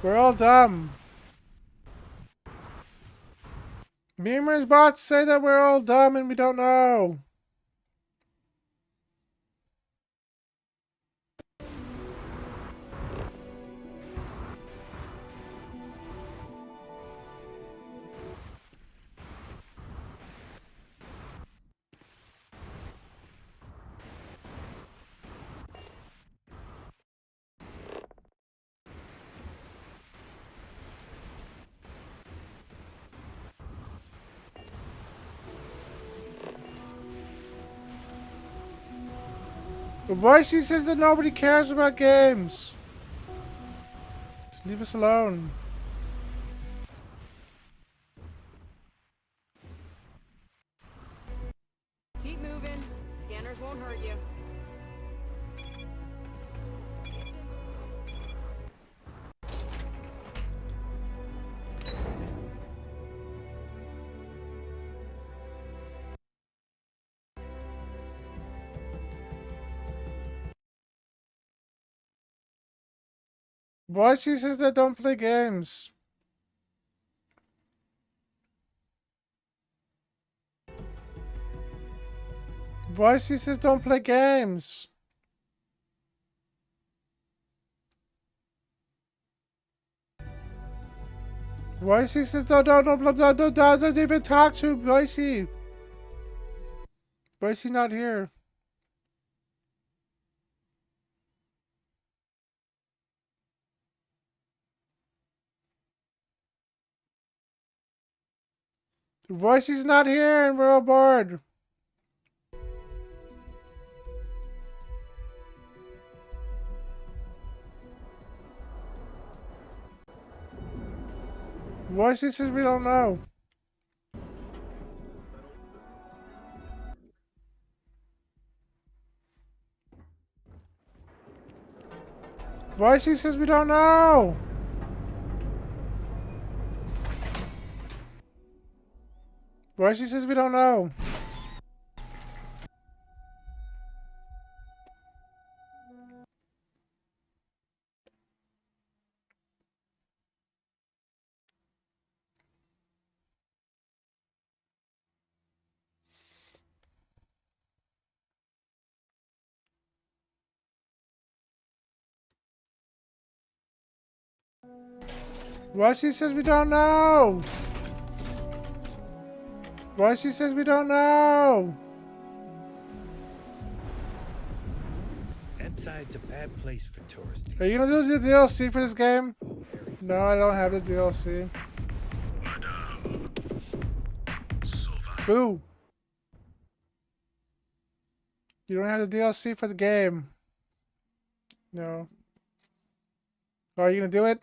We're all dumb. Memers bots say that we're all dumb and we don't know. Voicey says that nobody cares about games. Just leave us alone. Keep moving. Scanners won't hurt you. Voicey says that don't play games. Voicey says don't play games. Voicey says don't even talk to Voicey. Voicey not here. Voicey's not here and we're all bored. Voicey says we don't know. Voicey says we don't know. Voicey says we don't know. Voicey says we don't know. Voicey says we don't know. Inside's a bad place for tourists. Are you gonna do the DLC for this game? No, I don't have the DLC. Boo. You don't have the DLC for the game. No. Are you gonna do it?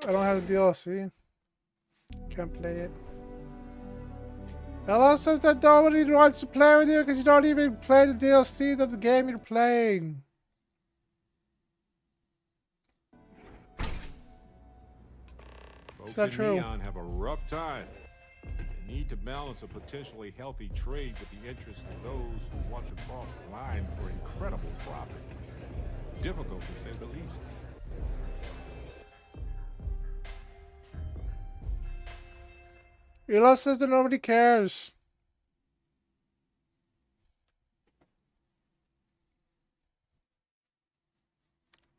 I don't have the DLC. Can't play it. Hello says that nobody wants to play with you because you don't even play the DLC of the game you're playing. Folks that in true? Neon have a rough time. They need to balance a potentially healthy trade with the interests of those who want to cross a line for incredible profit. Difficult to say the least. Elo says that nobody cares.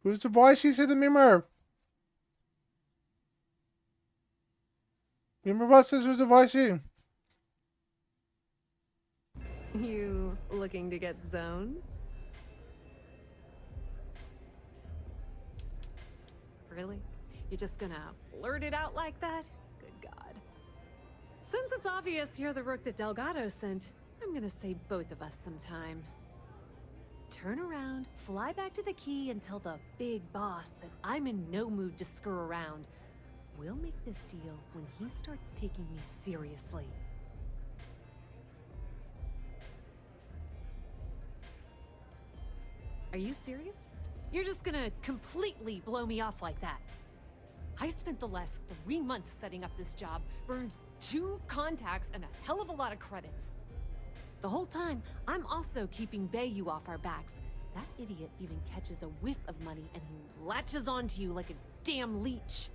Who's the voice he's in the mirror? Remember what says who's the voice he? You looking to get zoned? Really? You're just gonna blurt it out like that? Good God. Since it's obvious you're the rook that Delgado sent, I'm gonna save both of us some time. Turn around, fly back to the key, and tell the big boss that I'm in no mood to screw around. We'll make this deal when he starts taking me seriously. Are you serious? You're just gonna completely blow me off like that? I spent the last 3 months setting up this job, burned 2 contacts and a hell of a lot of credits. The whole time, I'm also keeping Bayou off our backs. That idiot even catches a whiff of money and he latches onto you like a damn leech.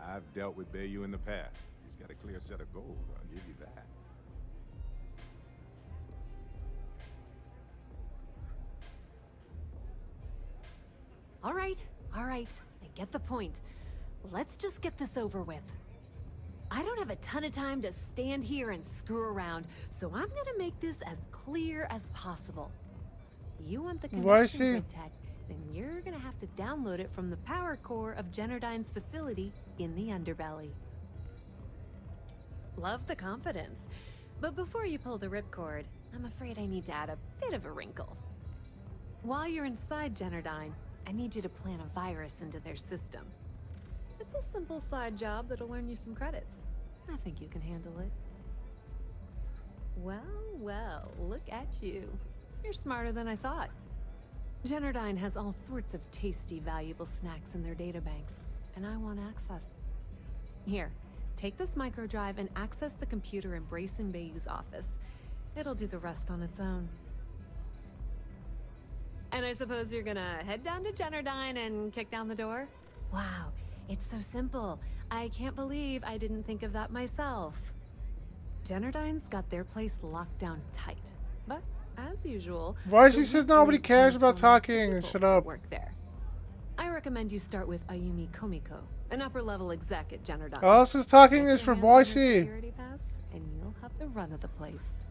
I've dealt with Bayou in the past. He's got a clear set of goals, I'll give you that. All right. I get the point. Let's just get this over with. I don't have a ton of time to stand here and screw around, so I'm gonna make this as clear as possible. You want the connection grid tech, then you're gonna have to download it from the power core of Generdyne's facility in the underbelly. Love the confidence, but before you pull the ripcord, I'm afraid I need to add a bit of a wrinkle. While you're inside Generdyne, I need you to plant a virus into their system. It's a simple side job that'll earn you some credits. I think you can handle it. Well, look at you. You're smarter than I thought. Generdyne has all sorts of tasty, valuable snacks in their databanks, and I want access. Here, take this microdrive and access the computer in Brayson Bayou's office. It'll do the rest on its own. And I suppose you're gonna head down to Generdyne and kick down the door? Wow, it's so simple. I can't believe I didn't think of that myself. Generdyne's got their place locked down tight, but as usual, Voicey says nobody cares about talking. Shut up. Work there. I recommend you start with Ayumi Komiko, an upper-level exec at Generdyne. All this is talking Get is for your hands on her Voicey. security pass, and you'll have the run of the place.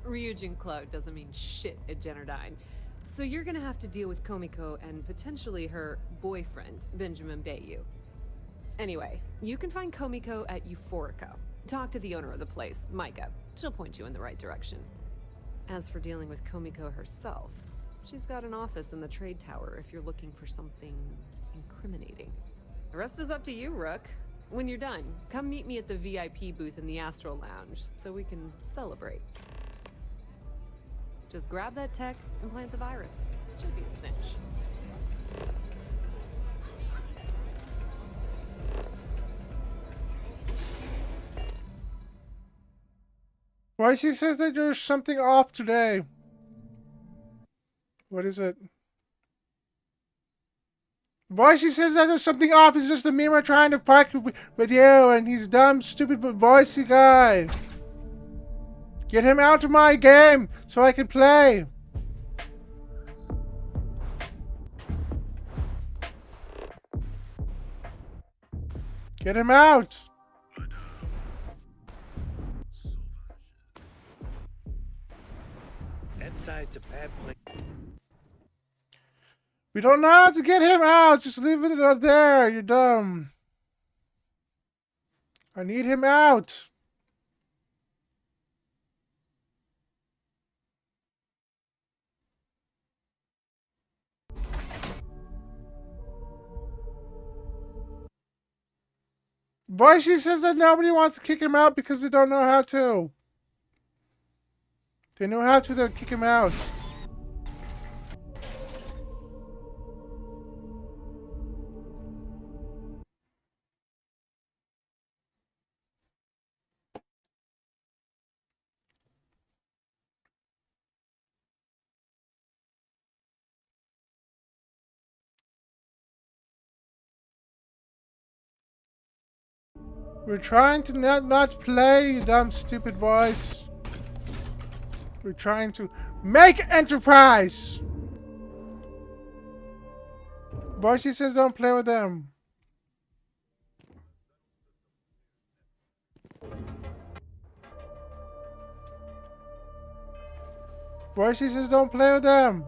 Ryujin Cloud doesn't mean shit at Generdyne, so you're gonna have to deal with Komiko and potentially her boyfriend, Benjamin Bayou. Anyway, you can find Komiko at Euphorica. Talk to the owner of the place, Micah. She'll point you in the right direction. As for dealing with Komiko herself, she's got an office in the trade tower if you're looking for something incriminating. The rest is up to you, Rook. When you're done, come meet me at the VIP booth in the Astro Lounge so we can celebrate. Just grab that tech and plant the virus. Should be a cinch. Voicey says that there's something off today. What is it? Voicey says that there's something off. It's just a Mima trying to fuck with you, and he's dumb, stupid, but Voicey guy. Get him out of my game so I can play. Get him out. That side's a bad place. We don't know how to get him out. Just leave it up there. You're dumb. I need him out. Voicey says that nobody wants to kick him out because they don't know how to. They know how to, they'll kick him out. We're trying to not play, you dumb stupid voice. We're trying to make Enterprise! Voicey says don't play with them. Voicey says don't play with them.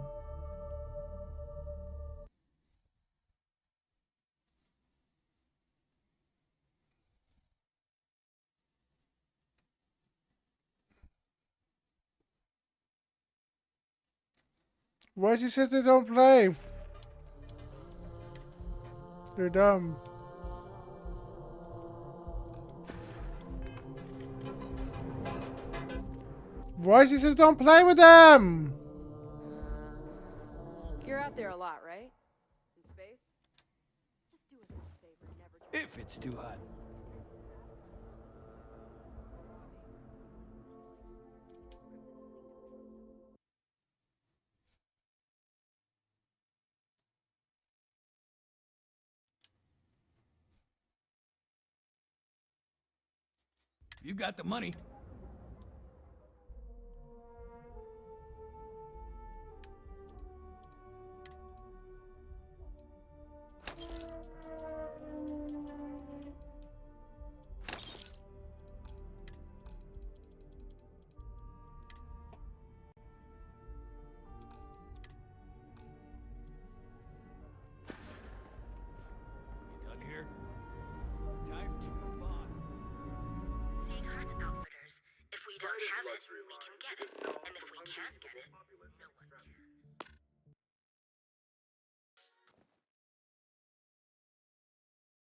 Voicey says they don't play. They're dumb. Voicey says don't play with them. You're out there a lot, right? In space? Just do us a favor, never. If it's too hot. You got the money. You done here? Time to move on. Sweetheart Outfitters. If we don't have it, we can get it. And if we can't get it, no one can.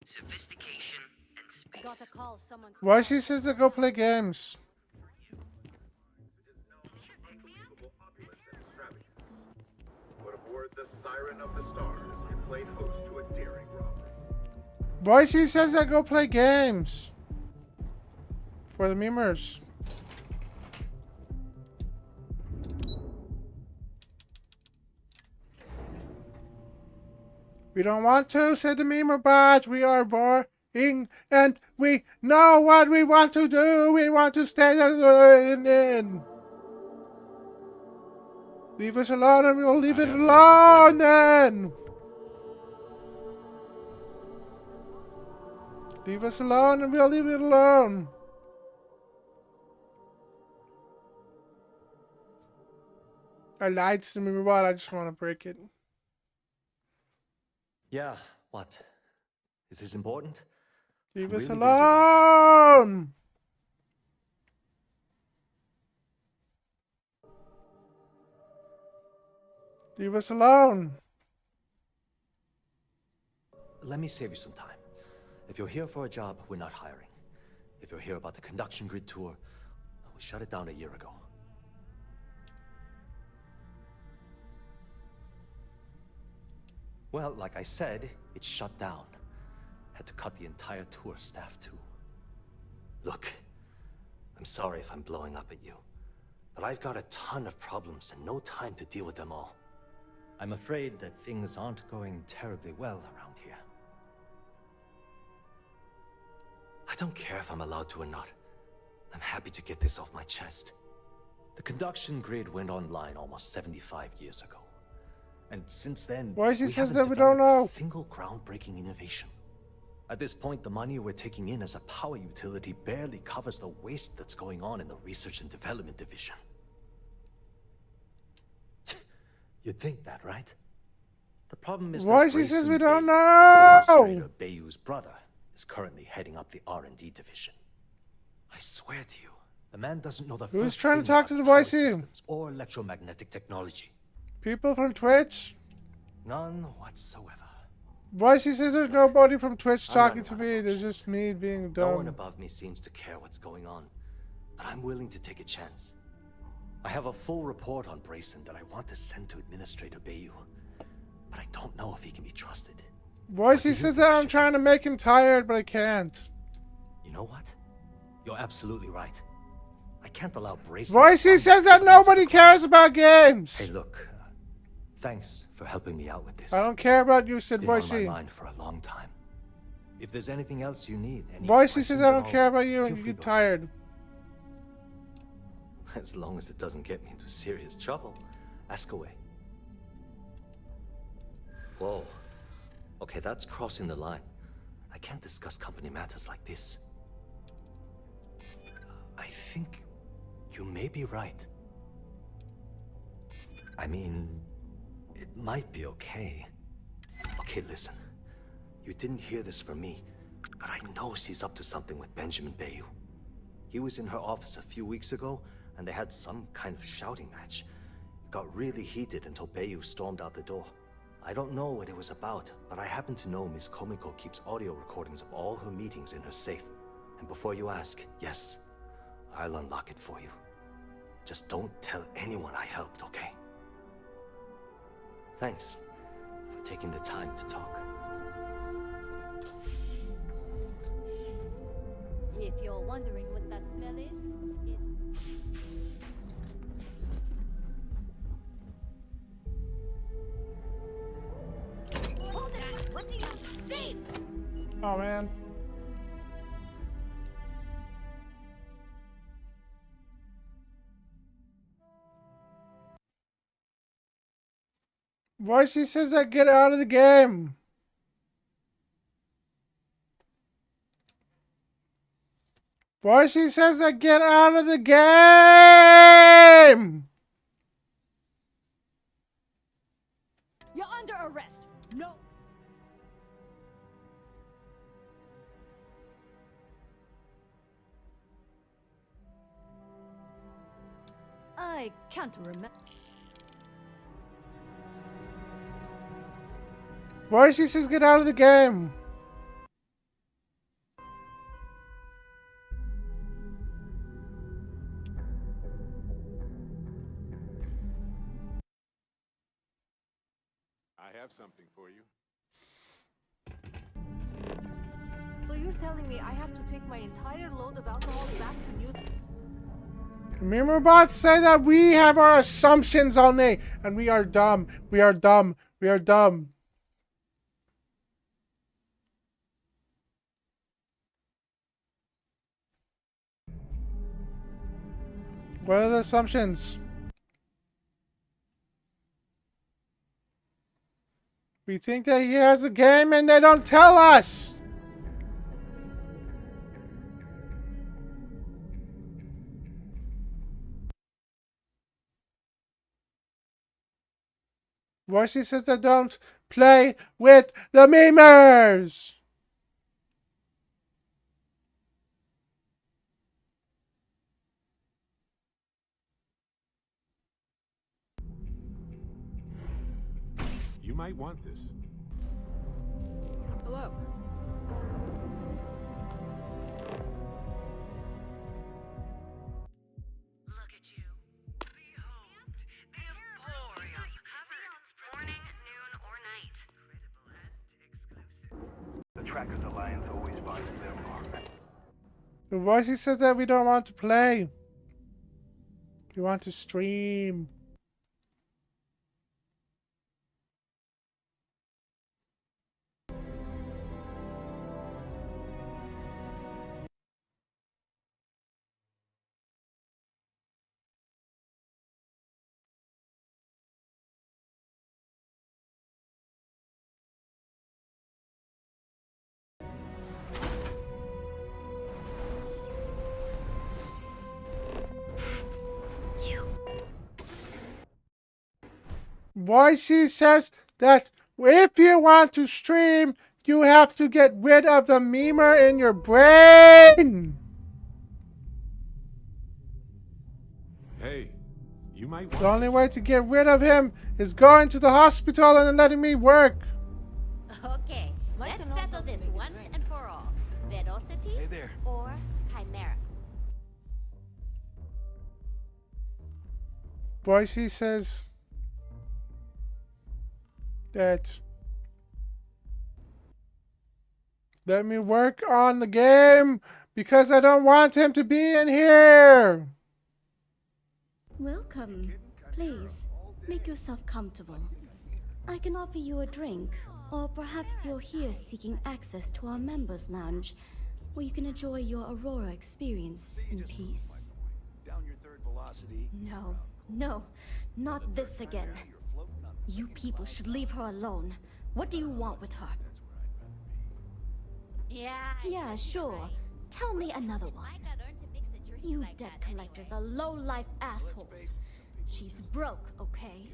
Sophistication and speed. Got a call. Someone's. Why she says to go play games? But aboard the Siren of the Stars, you played host to a daring robbery. Why she says to go play games? For the memers. We don't want to, said the memer bot. We are boring and we know what we want to do. We want to stay in. Leave us alone and we'll leave it alone then. Leave us alone and we'll leave it alone. I lied to the memer bot. I just want to break it. Yeah, what? Is this important? Leave I'm us really busy right alone. Leave us alone. Let me save you some time. If you're here for a job, we're not hiring. If you're here about the conduction grid tour, we shut it down a year ago. Well, like I said, it's shut down. Had to cut the entire tour staff too. Look, I'm sorry if I'm blowing up at you, but I've got a ton of problems and no time to deal with them all. I'm afraid that things aren't going terribly well around here. I don't care if I'm allowed to or not. I'm happy to get this off my chest. The conduction grid went online almost 75 years ago. And since then, Why she we says haven't that we don't developed know? a single groundbreaking innovation. At this point, the money we're taking in as a power utility barely covers the waste that's going on in the research and development division. You'd think that, right? The problem is Why that she says Grayson we don't Bay, know? Administrator Bayou's brother, is currently heading up the R&D division. I swear to you, the man doesn't know the Who's first trying to thing talk to about the power voice here? systems or electromagnetic technology. People from Twitch? None whatsoever. Why she says there's nobody from Twitch I'm talking running to out me? of There's options. just me being No one dumb. above me seems to care what's going on, but I'm willing to take a chance. I have a full report on Brayson that I want to send to Administrator Bayou, but I don't know if he can be trusted. Why What do she you says think I that I'm should trying do? to make him tired, but I can't. You know what? You're absolutely right. I can't allow Brayson. Why to she find says his that way into nobody the cares about games? Hey, look. Thanks for helping me out with this. I don't care about you, said It's been on Voicey. my mind for a long time. If there's anything else you need, any Voicey questions says at I don't all, care about you feel and you free get to ask. tired. As long as it doesn't get me into serious trouble, ask away. Whoa. Okay, that's crossing the line. I can't discuss company matters like this. I think you may be right. I mean, it might be okay. Okay, listen. You didn't hear this from me, but I know she's up to something with Benjamin Bayou. He was in her office a few weeks ago, and they had some kind of shouting match. It got really heated until Bayou stormed out the door. I don't know what it was about, but I happen to know Miss Komiko keeps audio recordings of all her meetings in her safe. And before you ask, yes, I'll unlock it for you. Just don't tell anyone I helped, okay? Thanks for taking the time to talk. If you're wondering what that smell is, it's... Hold it! What do you see? Oh man. Voicey says that get out of the game. Voicey says that get out of the game. You're under arrest. No. I can't remember. Voicey says get out of the game. I have something for you. So you're telling me I have to take my entire load of alcohol back to New... Remember bots say that we have our assumptions only, and we are dumb. We are dumb. We are dumb. What are the assumptions? We think that he has a game and they don't tell us. Voicey says that don't play with the memers. You might want this. Hello. Look at you. Behold, the Emporium. Morning, noon, or night. Credible and exclusive. The Trackers Alliance always finds their mark. The Voicey says that we don't want to play. We want to stream. Voicey says that if you want to stream, you have to get rid of the memer in your brain. Hey, you might want The only this. way to get rid of him is going to the hospital and then letting me work. Okay, Mike let's can also settle this make it once rain. and for all. Velocity Hey there. or Chimera? Voicey says that let me work on the game because I don't want him to be in here. Welcome. Please, make yourself comfortable. I can offer you a drink, or perhaps you're here seeking access to our members' lounge, where you can enjoy your Aurora experience in peace. Down your third velocity. No, no, not this again. You people should leave her alone. What do you want with her? Yeah, sure. Tell me another one. You debt collectors are low-life assholes. She's broke, okay?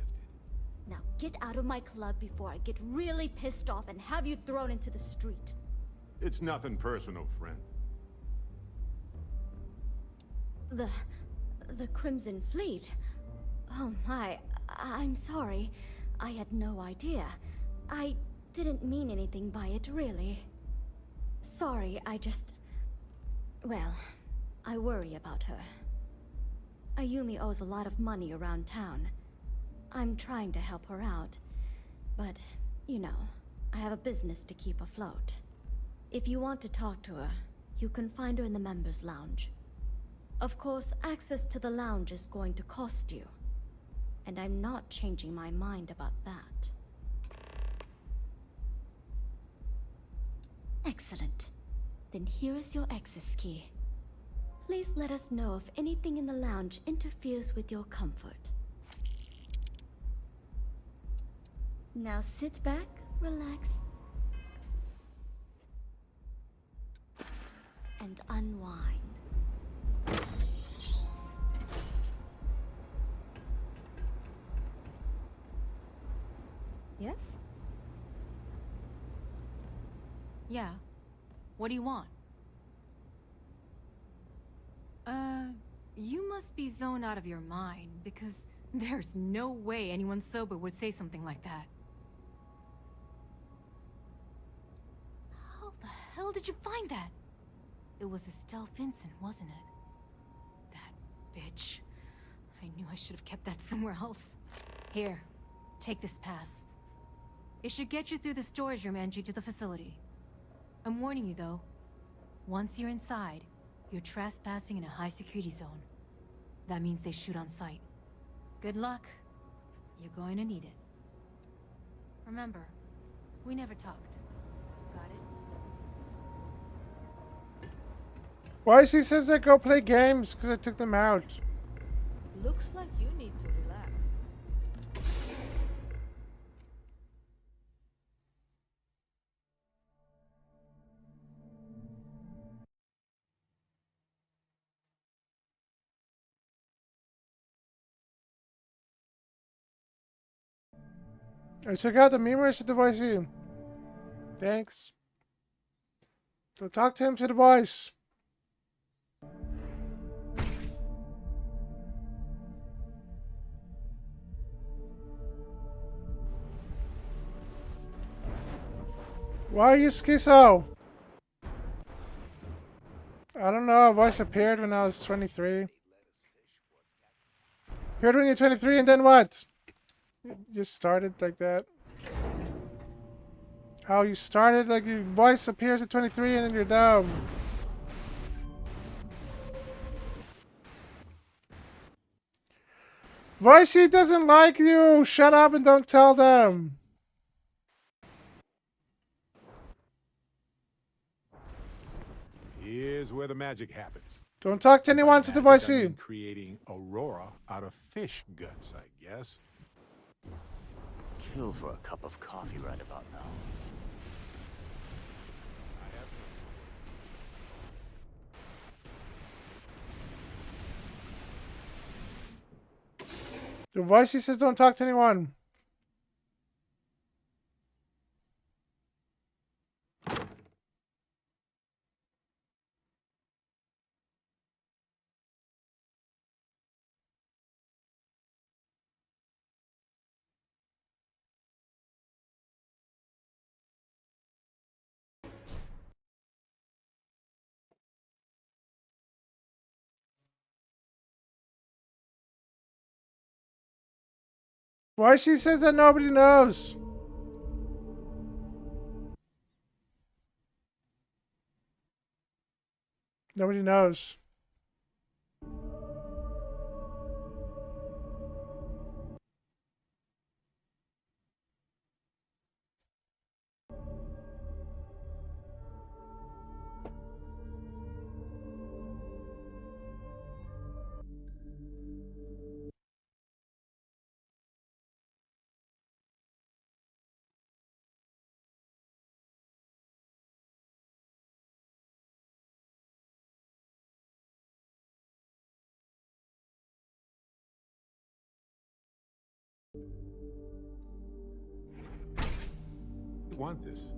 Now get out of my club before I get really pissed off and have you thrown into the street. It's nothing personal, friend. The Crimson Fleet? Oh my, I'm sorry. I had no idea. I didn't mean anything by it, really. Sorry, well, I worry about her. Ayumi owes a lot of money around town. I'm trying to help her out, but, you know, I have a business to keep afloat. If you want to talk to her, you can find her in the members' lounge. Of course, access to the lounge is going to cost you, and I'm not changing my mind about that. Excellent. Then here is your access key. Please let us know if anything in the lounge interferes with your comfort. Now sit back, relax, and unwind. Yes? Yeah. What do you want? You must be zoned out of your mind, because there's no way anyone sober would say something like that. How the hell did you find that? It was Estelle Vincent, wasn't it? That bitch. I knew I should have kept that somewhere else. Here, take this pass. It should get you through the storage room entry to the facility. I'm warning you though. Once you're inside, you're trespassing in a high security zone. That means they shoot on sight. Good luck. You're going to need it. Remember, we never talked. Got it? Why she says that go play games? Because I took them out. Looks like you need to relax. I check out the memories at the voice here. Thanks. Go talk to him to the voice. Why are you schizo? I don't know. A voice appeared when I was 23. Appeared when you're 23 and then what? It just started like that. How you started, like your voice appears at 23 and then you're dumb. Voicey doesn't like you! Shut up and don't tell them! Here's where the magic happens. Don't talk to anyone to the Magic, I Voicey. mean creating Aurora out of fish guts, I guess. Kill for a cup of coffee right about now. I have some. The Voicey says don't talk to anyone. Voicey says that nobody knows. Nobody knows. You want this?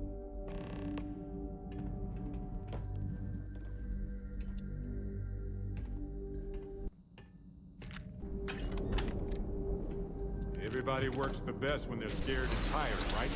Everybody works the best when they're scared and tired, right?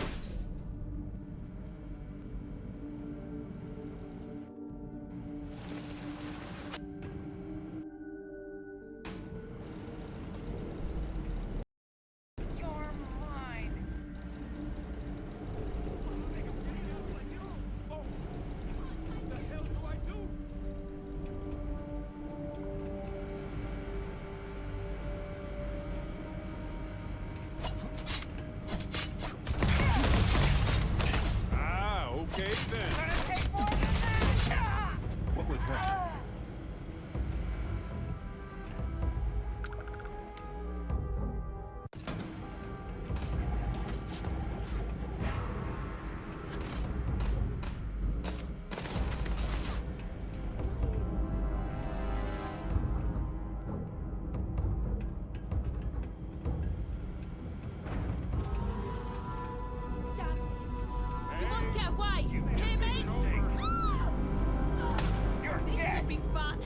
that way! Hear me? You're This dead! should be fun!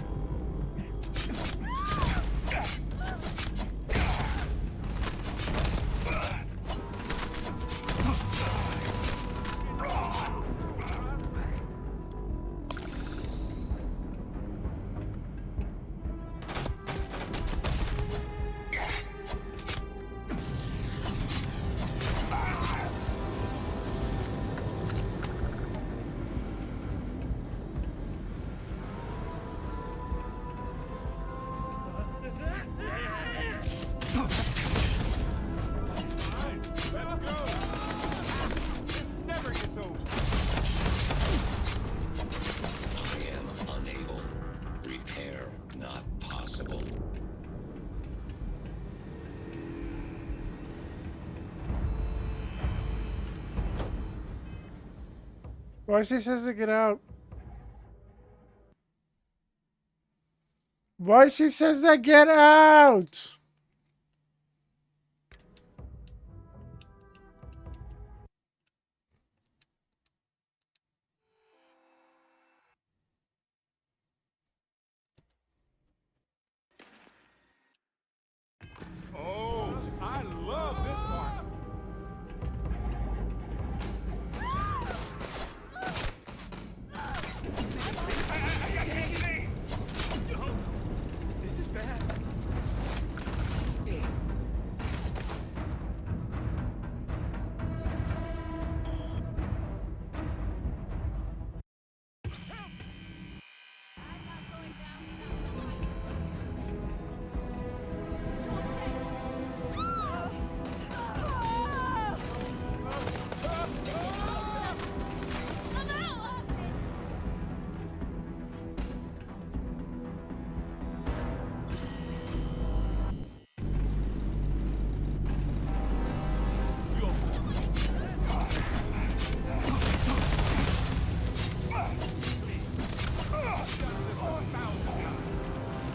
Why she says to get out? Why she says to get out? Oh, I love this part. This is bad.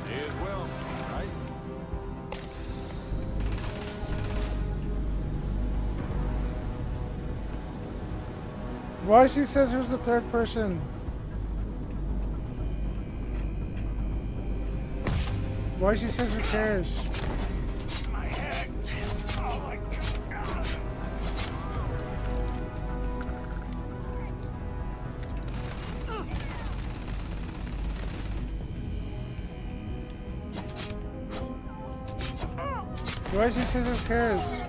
May as well, right? Why she says who's the third person? Why she says who cares? My head. Oh my God. Why she says who cares?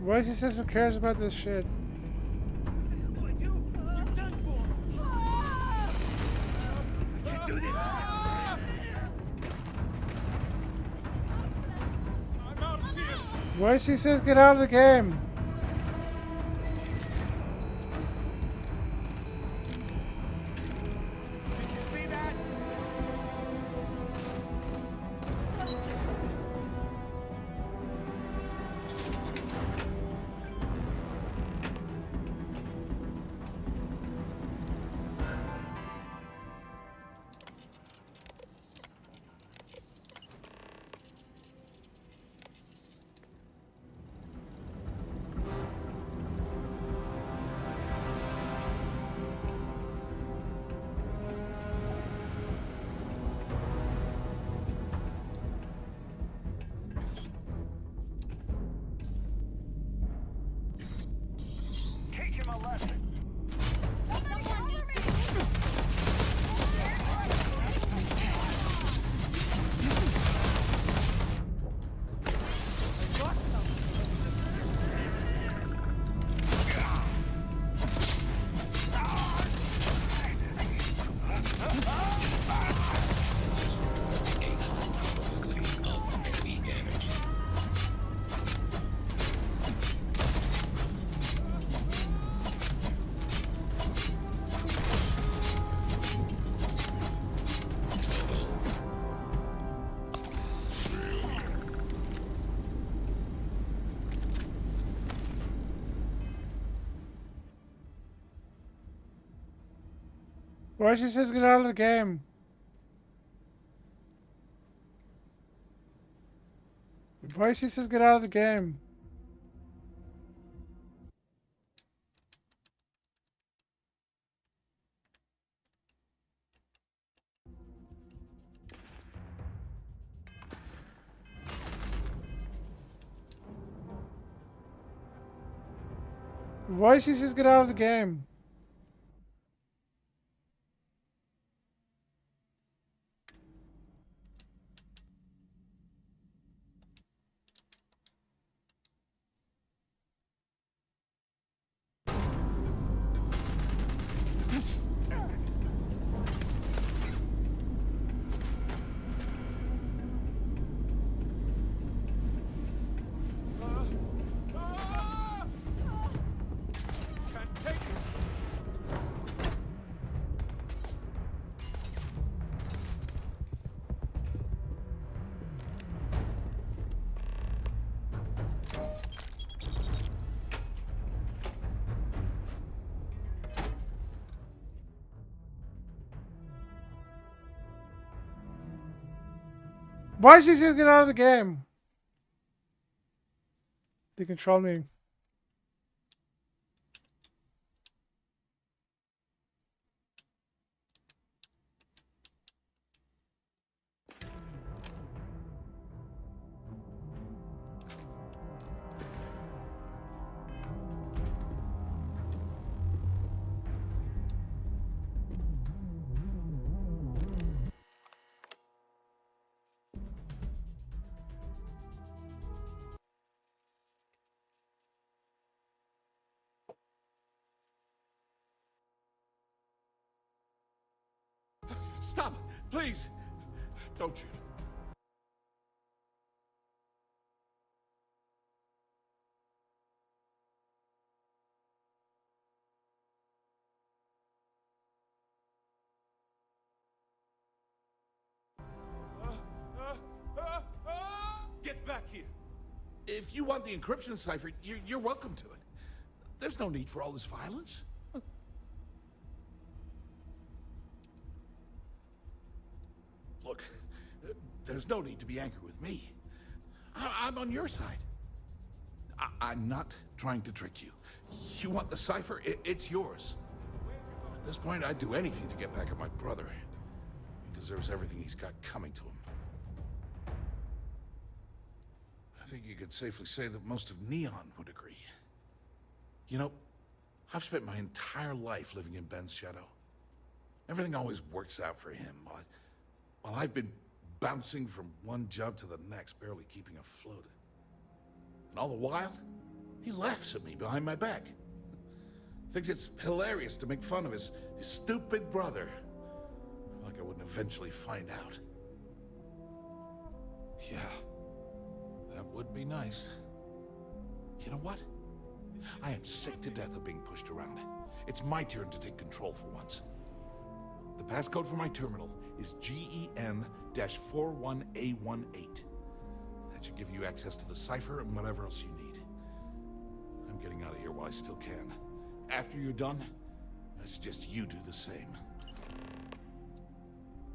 Why she says who cares about this shit? What do I do? You're done for. I can't do this. I'm out of here. Why she says get out of the game? Did you see that? Teach him a lesson. Why she says get out of the game? Voice says get out of the game. Voice says get out of the game. Can't take it. Voice says get out of the game. They control me. Stop! Please! Don't shoot. Get back here. If you want the encryption cipher, you're welcome to it. There's no need for all this violence. Look, there's no need to be angry with me. I'm on your side. I'm not trying to trick you. You want the cipher? It's yours. At this point, I'd do anything to get back at my brother. He deserves everything he's got coming to him. I think you could safely say that most of Neon would agree. You know, I've spent my entire life living in Ben's shadow. Everything always works out for him, while I've been bouncing from one job to the next, barely keeping afloat. And all the while, he laughs at me behind my back. Thinks it's hilarious to make fun of his stupid brother. Like I wouldn't eventually find out. Yeah, that would be nice. You know what? I am sick to death of being pushed around. It's my turn to take control for once. The passcode for my terminal is GEN-41A18. That should give you access to the cipher and whatever else you need. I'm getting out of here while I still can. After you're done, I suggest you do the same.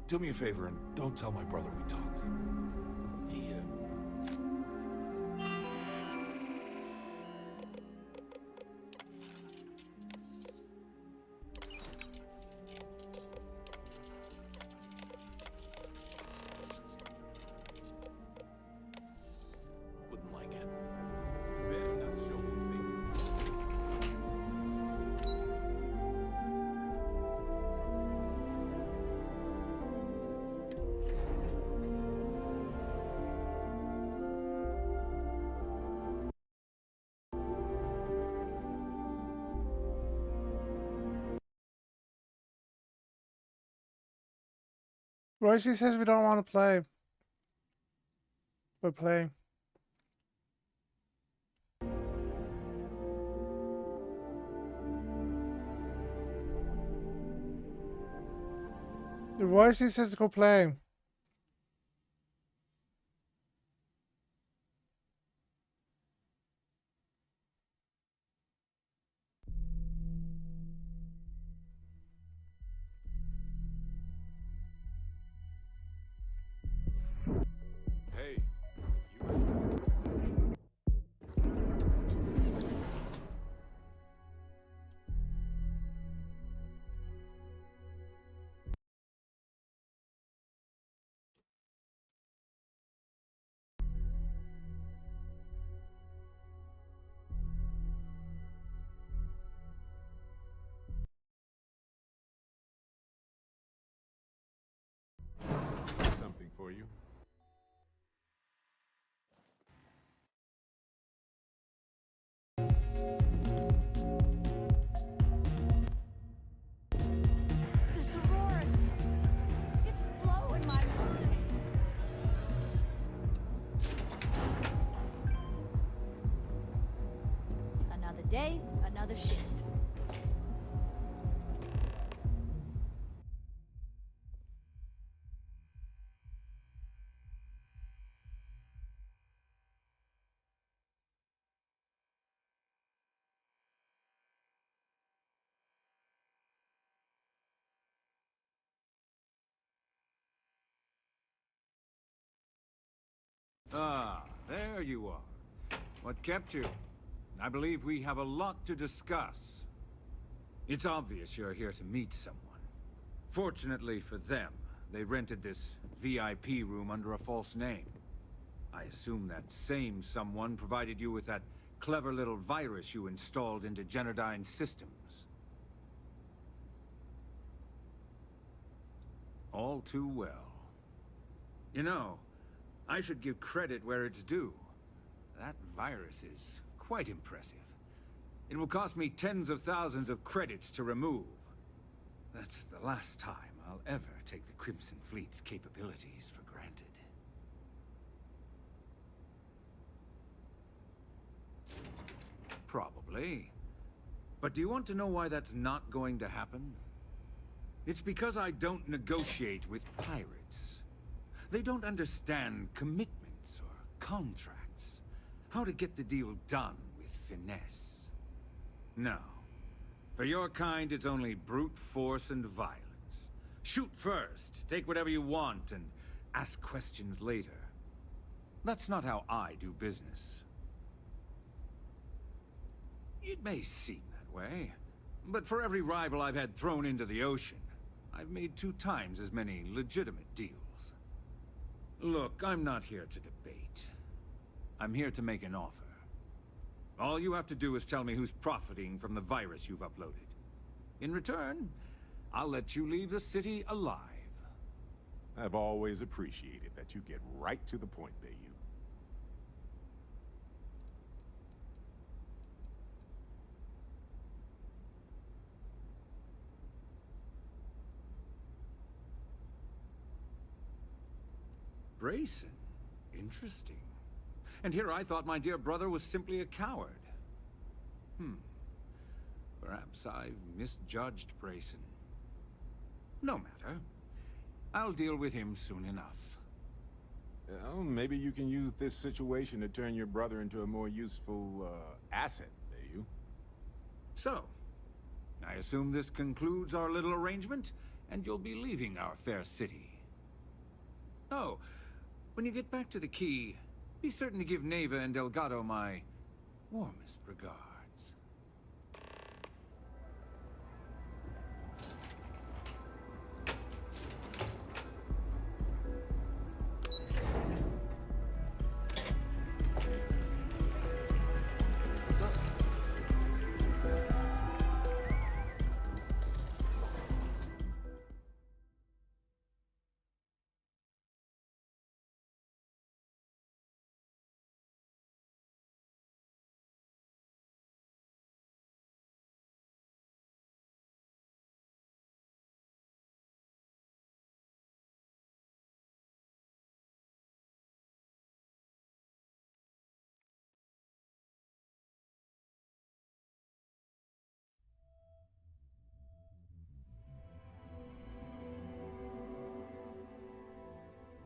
Do me a favor and don't tell my brother we talked. He, Wouldn't like it. Better not show his face again. Royce says we don't want to play. We're playing. The voice says go play. Hey, you. for you. The sorority. It's blowing my mind. Another day, another shift. Ah, there you are. What kept you? I believe we have a lot to discuss. It's obvious you're here to meet someone. Fortunately for them, they rented this VIP room under a false name. I assume that same someone provided you with that clever little virus you installed into Genodyne's systems. All too well. You know, I should give credit where it's due. That virus is quite impressive. It will cost me tens of thousands of credits to remove. That's the last time I'll ever take the Crimson Fleet's capabilities for granted. Probably. But do you want to know why that's not going to happen? It's because I don't negotiate with pirates. They don't understand commitments or contracts. How to get the deal done with finesse. No. For your kind, it's only brute force and violence. Shoot first, take whatever you want, and ask questions later. That's not how I do business. It may seem that way, but for every rival I've had thrown into the ocean, I've made 2 times as many legitimate deals. Look, I'm not here to debate. I'm here to make an offer. All you have to do is tell me who's profiting from the virus you've uploaded. In return, I'll let you leave the city alive. I've always appreciated that you get right to the point, Bayou. Grayson? Interesting. And here I thought my dear brother was simply a coward. Perhaps I've misjudged Grayson. No matter. I'll deal with him soon enough. Well, maybe you can use this situation to turn your brother into a more useful, asset, Bayou. So, I assume this concludes our little arrangement, and you'll be leaving our fair city. Oh, when you get back to the Key, be certain to give Neva and Delgado my warmest regards.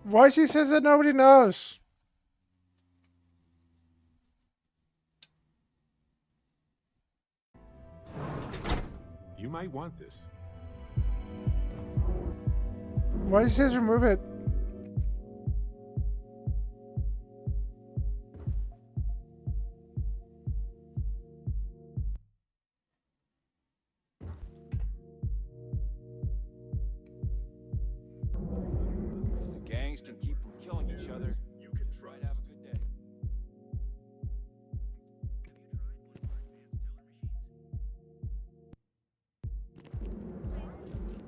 Voicey says that nobody knows. You might want this. Voicey says remove it. If the gangs can keep from killing each other, you can try to have a good day.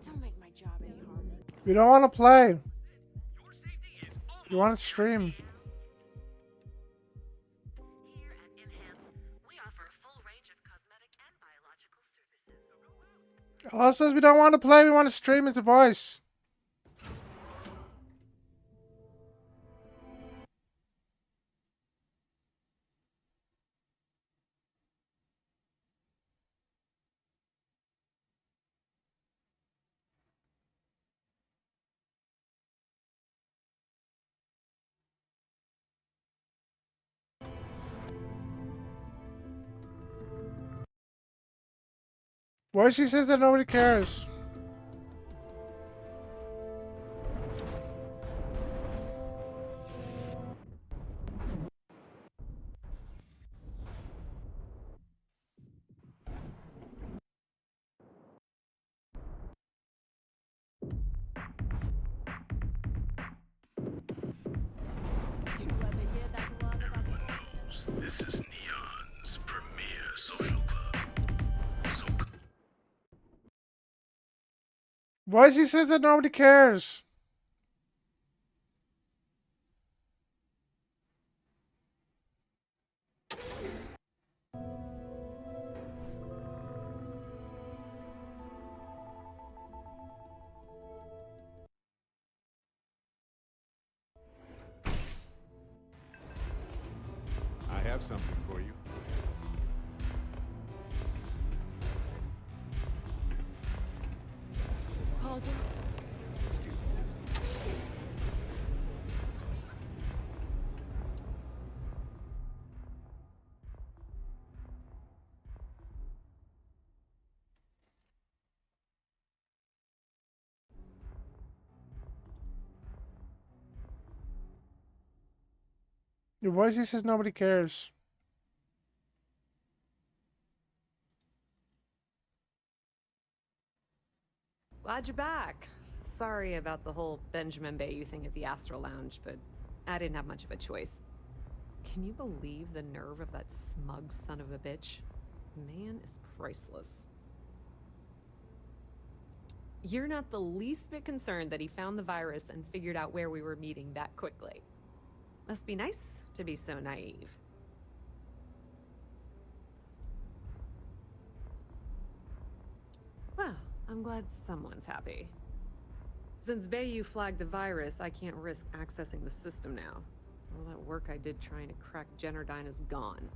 Don't make my job any harder. We don't want to play. Your safety You want to stream? Here at Enhance, we offer a full range of cosmetic and biological services. Allah says we don't want to play, we want to stream as a voice. Voicey says that nobody cares. This is Neon's premier social club. Voicey says that nobody cares. I have something for you. Pardon? Excuse me. Your Voicey says nobody cares. Glad you're back. Sorry about the whole Benjamin Bayou thing at the Astral Lounge, but I didn't have much of a choice. Can you believe the nerve of that smug son of a bitch? Man is priceless. You're not the least bit concerned that he found the virus and figured out where we were meeting that quickly. Must be nice to be so naive. Well, I'm glad someone's happy. Since Bayou flagged the virus, I can't risk accessing the system now. All that work I did trying to crack Generdyne is gone.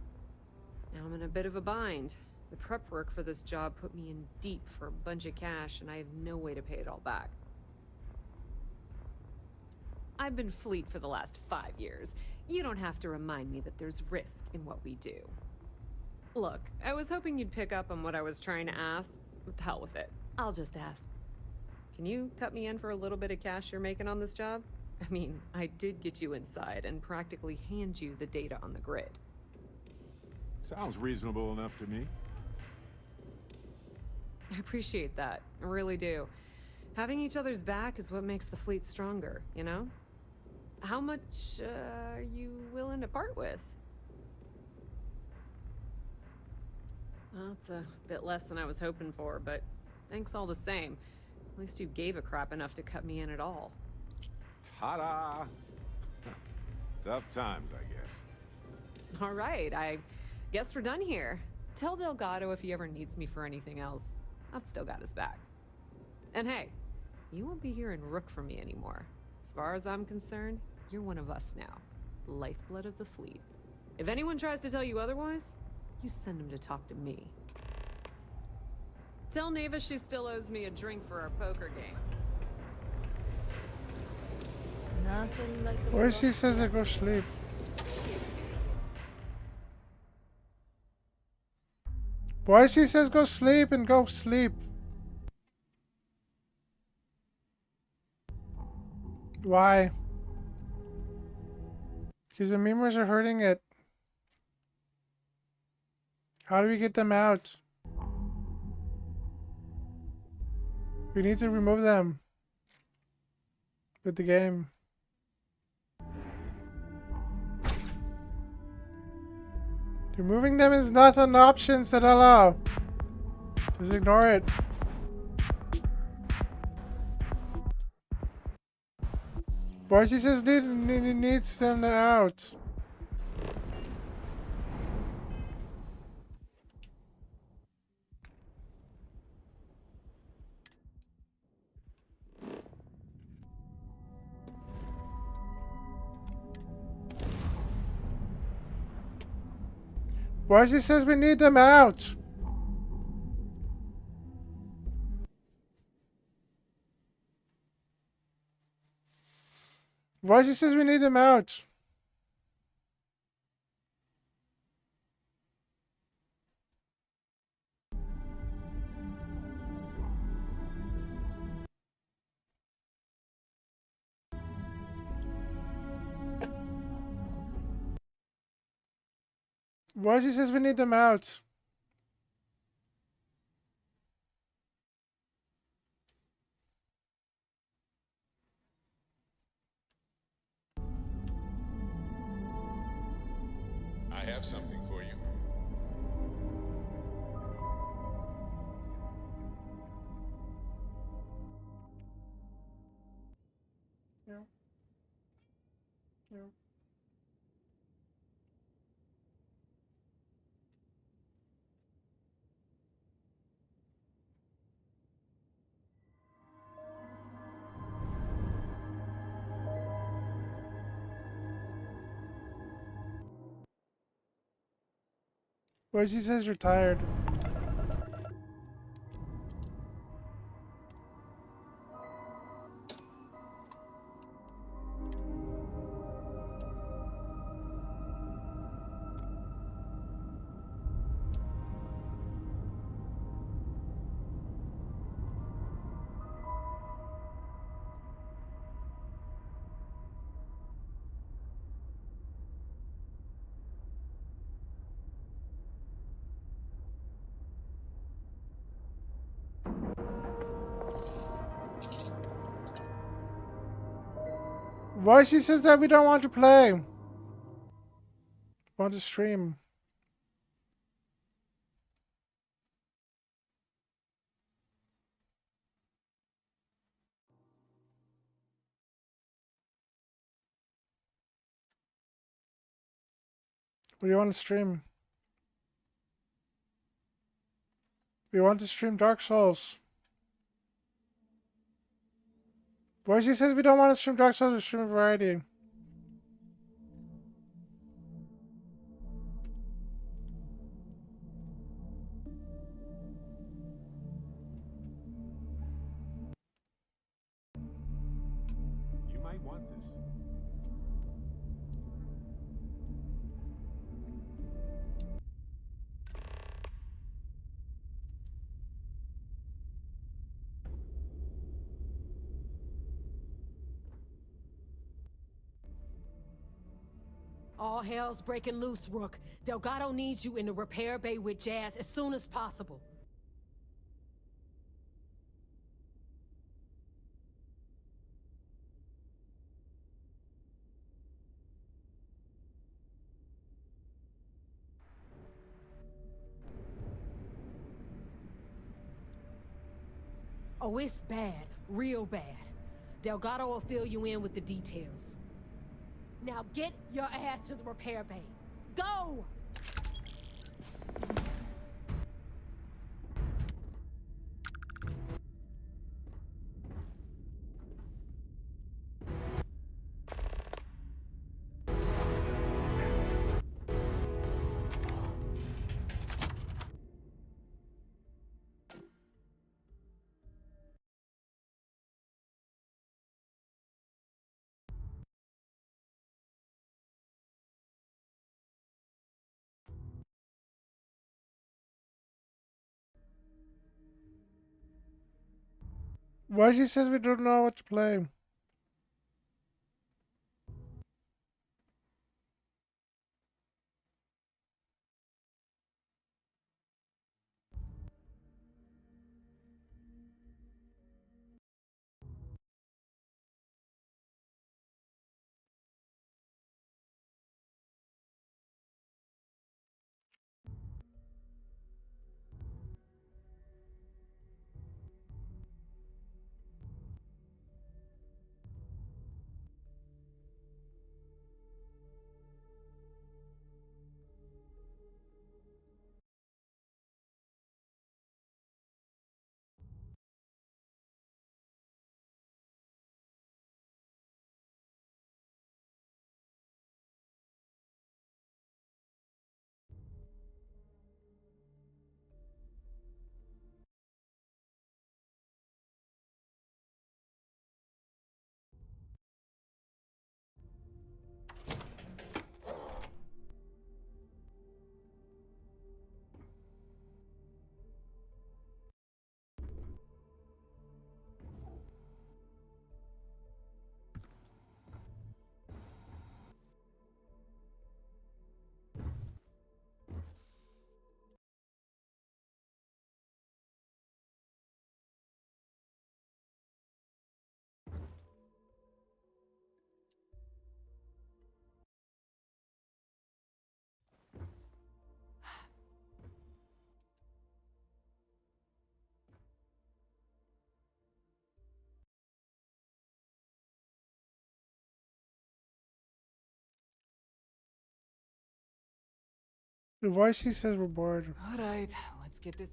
Now I'm in a bit of a bind. The prep work for this job put me in deep for a bunch of cash, and I have no way to pay it all back. I've been Fleet for the last 5 years. You don't have to remind me that there's risk in what we do. Look, I was hoping you'd pick up on what I was trying to ask. What the hell with it? I'll just ask. Can you cut me in for a little bit of cash you're making on this job? I mean, I did get you inside and practically hand you the data on the grid. Sounds reasonable enough to me. I appreciate that. I really do. Having each other's back is what makes the fleet stronger, you know? How much are you willing to part with? Well, it's a bit less than I was hoping for, but thanks all the same. At least you gave a crap enough to cut me in at all. Ta-da! Tough times, I guess. All right, I guess we're done here. Tell Delgado if he ever needs me for anything else. I've still got his back. And hey, you won't be hearing Rook from me anymore. As far as I'm concerned, you're one of us now. Lifeblood of the fleet. If anyone tries to tell you otherwise, you send them to talk to me. Tell Neva she still owes me a drink for our poker game. Nothing like the Voicey says I go sleep. Voicey says go sleep and go sleep. Why? Because the memers are hurting it. How do we get them out? We need to remove them with the game. Removing them is not an option, Sadala. Just ignore it. Voice says needs them out. Voice says we need them out. Voice says we need them out. Voice says we need them out. I have something for you. Yeah. Yeah. Voice says you're tired. Voice says that we don't want to play. Want to stream. What do you want to stream? We want to stream Dark Souls. Voice says we don't want to stream Dark Souls, we stream Variety. You might want this. All hell's breaking loose, Rook. Delgado needs you in the repair bay with Jazz as soon as possible. Oh, it's bad. Real bad. Delgado will fill you in with the details. Now get your ass to the repair bay. Go! Voice says we don't know what to play. The voice he says we're bored. All right, let's get this.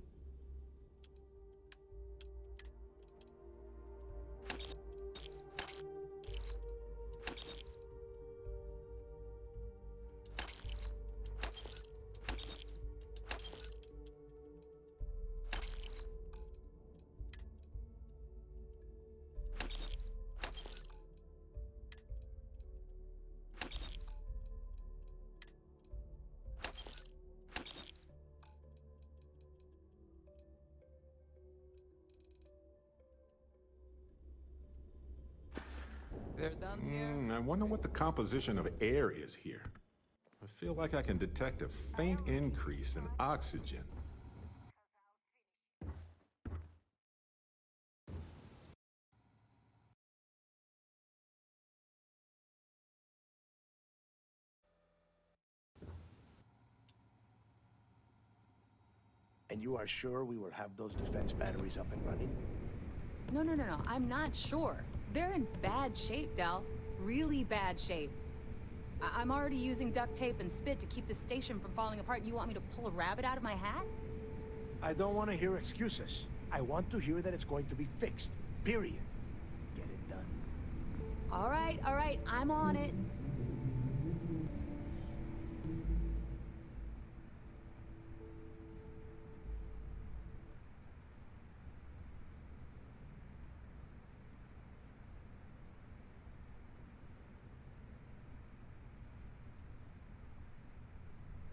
They're done here. I wonder what the composition of air is here. I feel like I can detect a faint increase in oxygen. And you are sure we will have those defense batteries up and running? No. I'm not sure. They're in bad shape, Del. Really bad shape. I'm already using duct tape and spit to keep the station from falling apart, and you want me to pull a rabbit out of my hat? I don't want to hear excuses. I want to hear that it's going to be fixed. Period. Get it done. All right. I'm on it.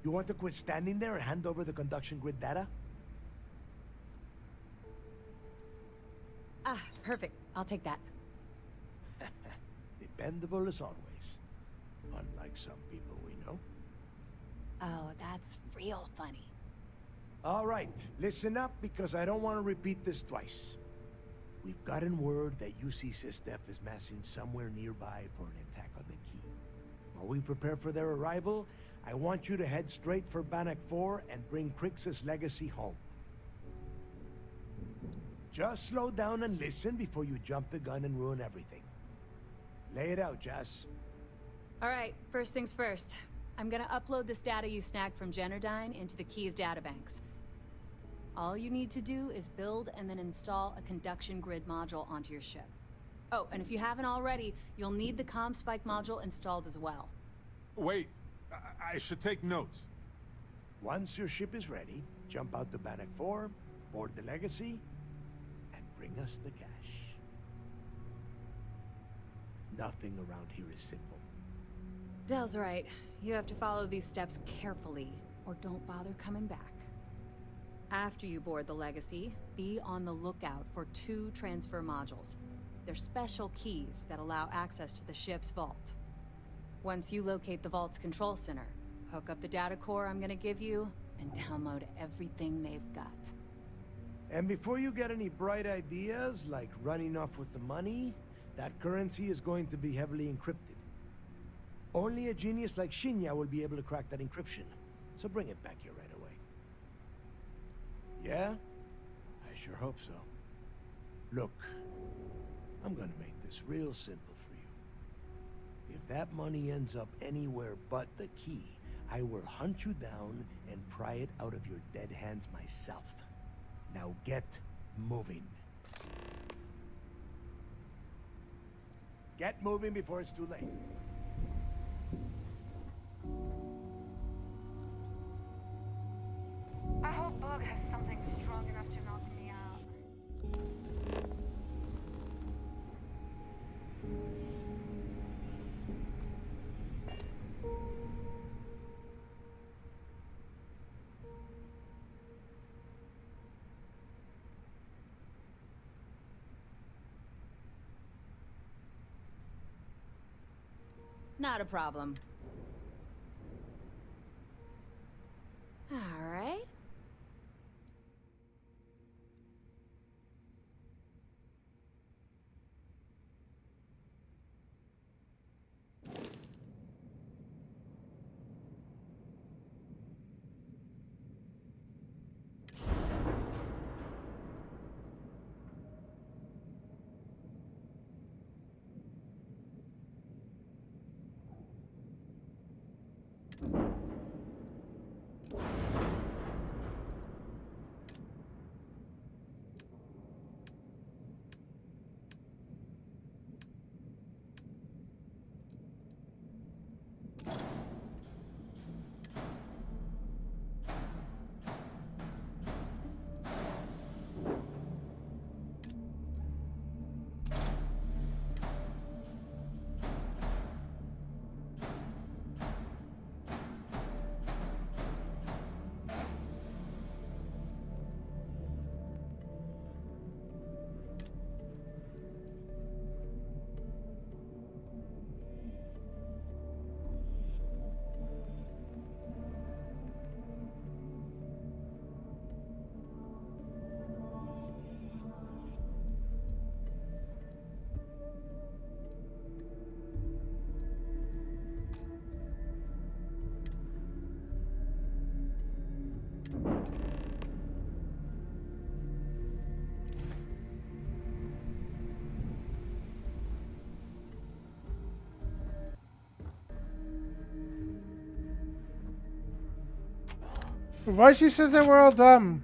You want to quit standing there and hand over the conduction grid data? Ah, perfect. I'll take that. Dependable as always. Unlike some people we know. Oh, that's real funny. All right, listen up because I don't want to repeat this twice. We've gotten word that UC Systef is massing somewhere nearby for an attack on the key. While we prepare for their arrival, I want you to head straight for Bannock 4 and bring Crixus' legacy home. Just slow down and listen before you jump the gun and ruin everything. Lay it out, Jess. All right, first things first. I'm gonna upload this data you snagged from Generdyne into the Key's databanks. All you need to do is build and then install a conduction grid module onto your ship. Oh, and if you haven't already, you'll need the comm spike module installed as well. Wait, I should take notes. Once your ship is ready, jump out to Bannock 4, board the legacy, and bring us the cash. Nothing around here is simple. Del's right. You have to follow these steps carefully, or don't bother coming back. After you board the Legacy, be on the lookout for 2 transfer modules. They're special keys that allow access to the ship's vault. Once you locate the vault's control center, hook up the data core I'm gonna give you, and download everything they've got. And before you get any bright ideas, like running off with the money, that currency is going to be heavily encrypted. Only a genius like Shinya will be able to crack that encryption, so bring it back here right away. Yeah? I sure hope so. Look, I'm gonna make this real simple for you. If that money ends up anywhere but the key, I will hunt you down and pry it out of your dead hands myself. Now get moving. Get moving before it's too late. I hope Bug has something strong enough to knock me out. Not a problem. All right. Why she says that we're all dumb?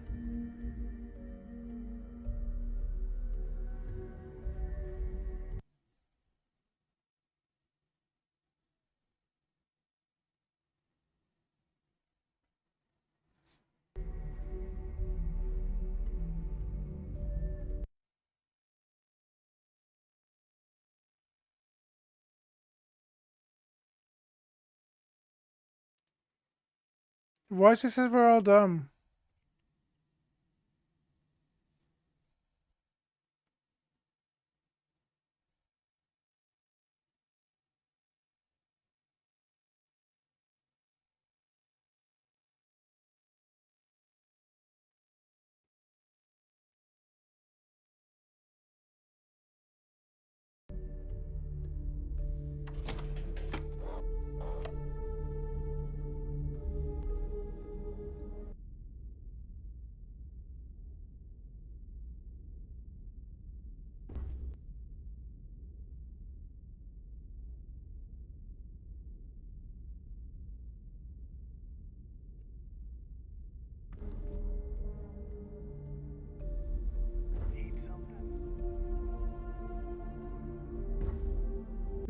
Why she says we're all dumb?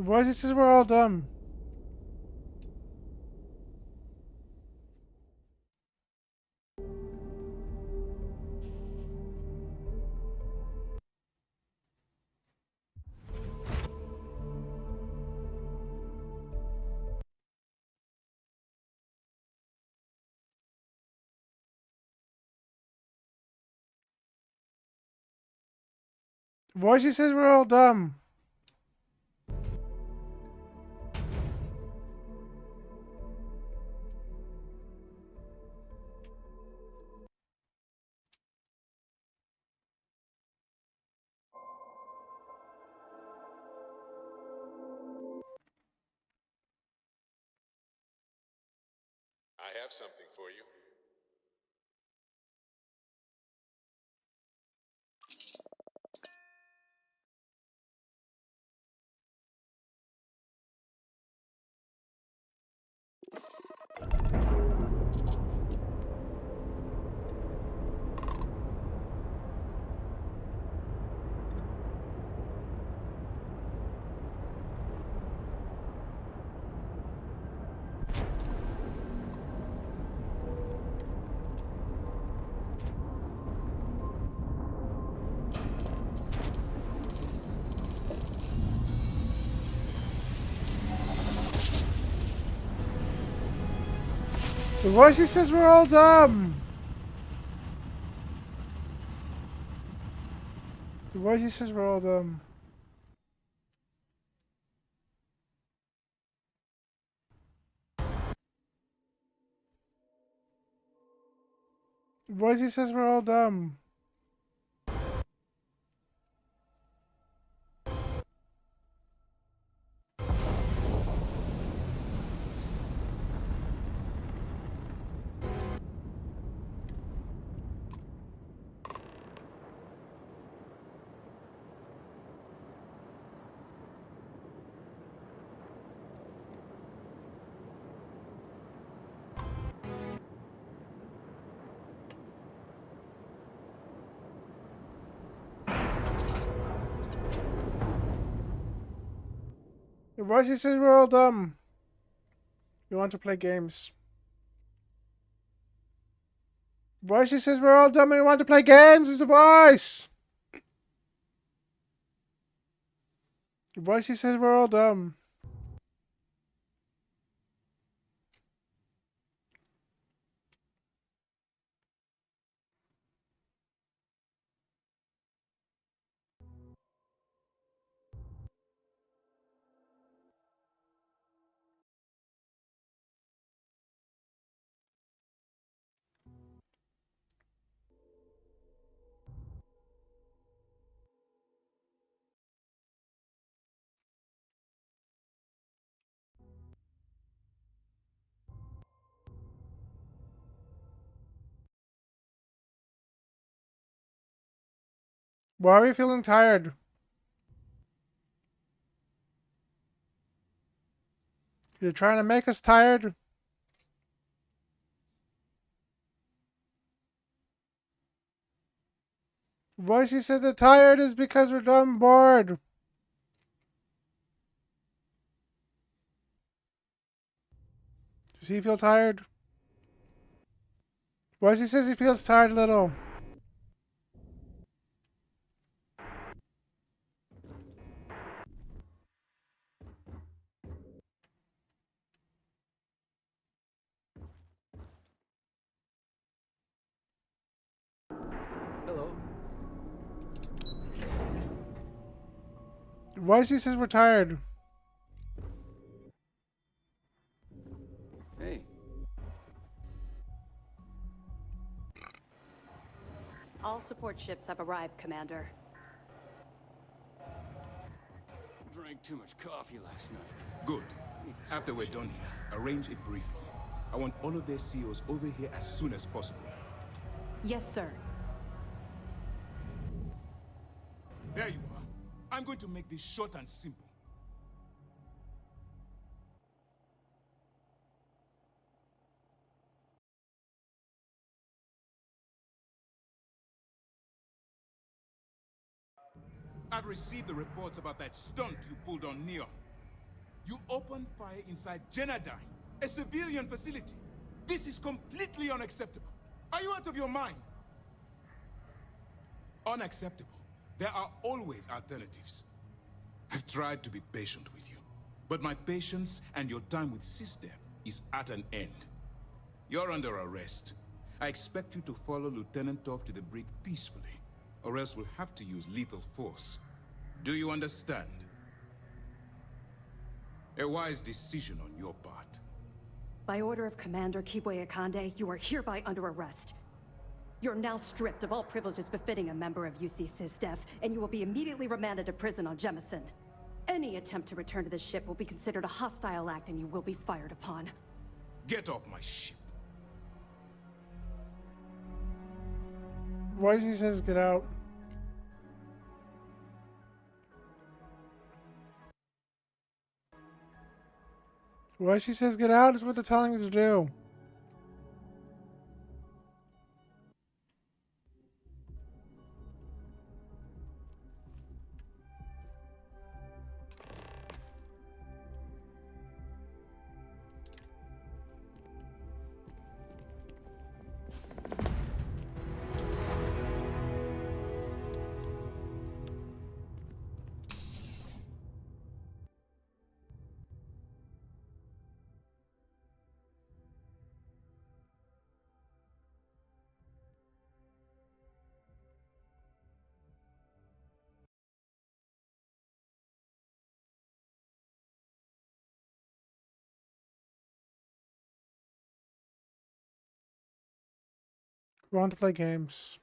Why she says we're all dumb? Why she says we're all dumb? I have something for you. Why she says we're all dumb? Why she says we're all dumb? Why she says we're all dumb? Why she says we're all dumb? We want to play games. Why she says we're all dumb and we want to play games is the voice. Why she says we're all dumb? Why are we feeling tired? You're trying to make us tired? Voicey says they're tired is because we're done bored. Does he feel tired? Voicey says he feels tired a little. Hello. Voicey says we're tired. Hey. All support ships have arrived, Commander. Drank too much coffee last night. Good. After we're done here, arrange it briefly. I want all of their CEOs over here as soon as possible. Yes, sir. There you are. I'm going to make this short and simple. I've received the reports about that stunt you pulled on Neon. You opened fire inside Genadyne, a civilian facility. This is completely unacceptable. Are you out of your mind? Unacceptable. There are always alternatives. I've tried to be patient with you, but my patience and your time with SysDev is at an end. You're under arrest. I expect you to follow Lieutenant Toff to the brig peacefully, or else we'll have to use lethal force. Do you understand? A wise decision on your part. By order of Commander Kibwe Akande, you are hereby under arrest. You're now stripped of all privileges befitting a member of UC SysDef, and you will be immediately remanded to prison on Jemison. Any attempt to return to the ship will be considered a hostile act and you will be fired upon. Get off my ship. Voicey says get out. Voicey says get out is what they're telling you to do. We want to play games.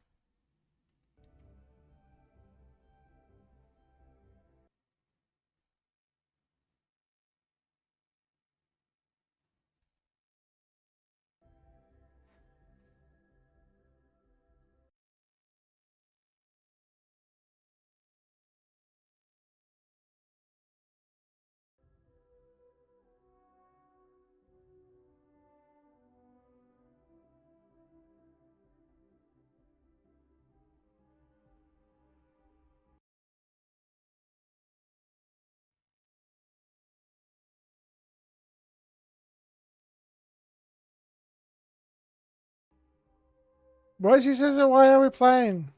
Voicey says that why are we playing?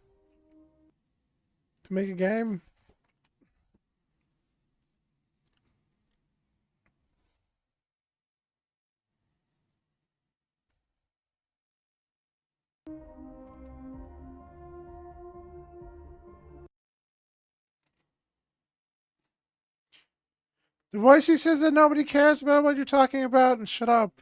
To make a game? The Voicey says that nobody cares about what you're talking about and shut up.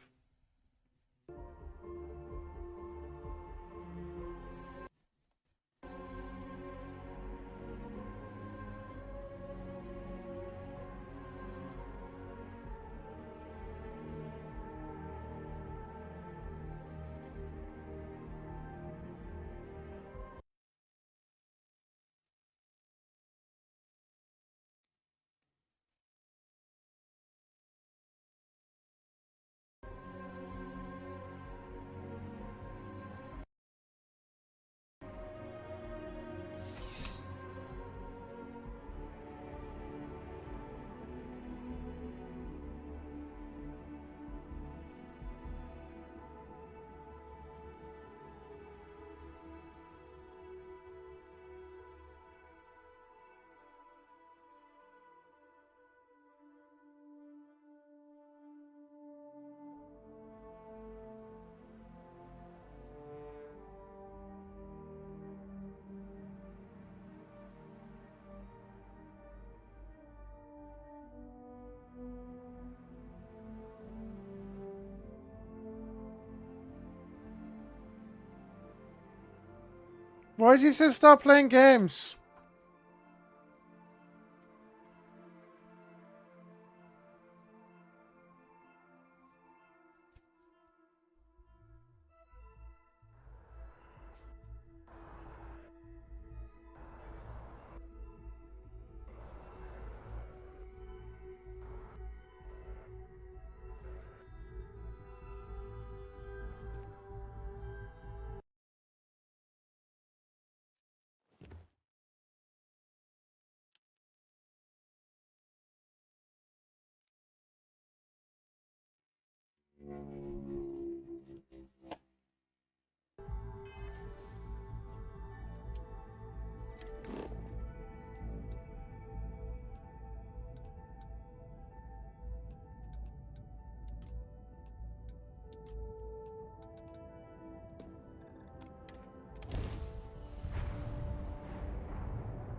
Voicey says stop playing games.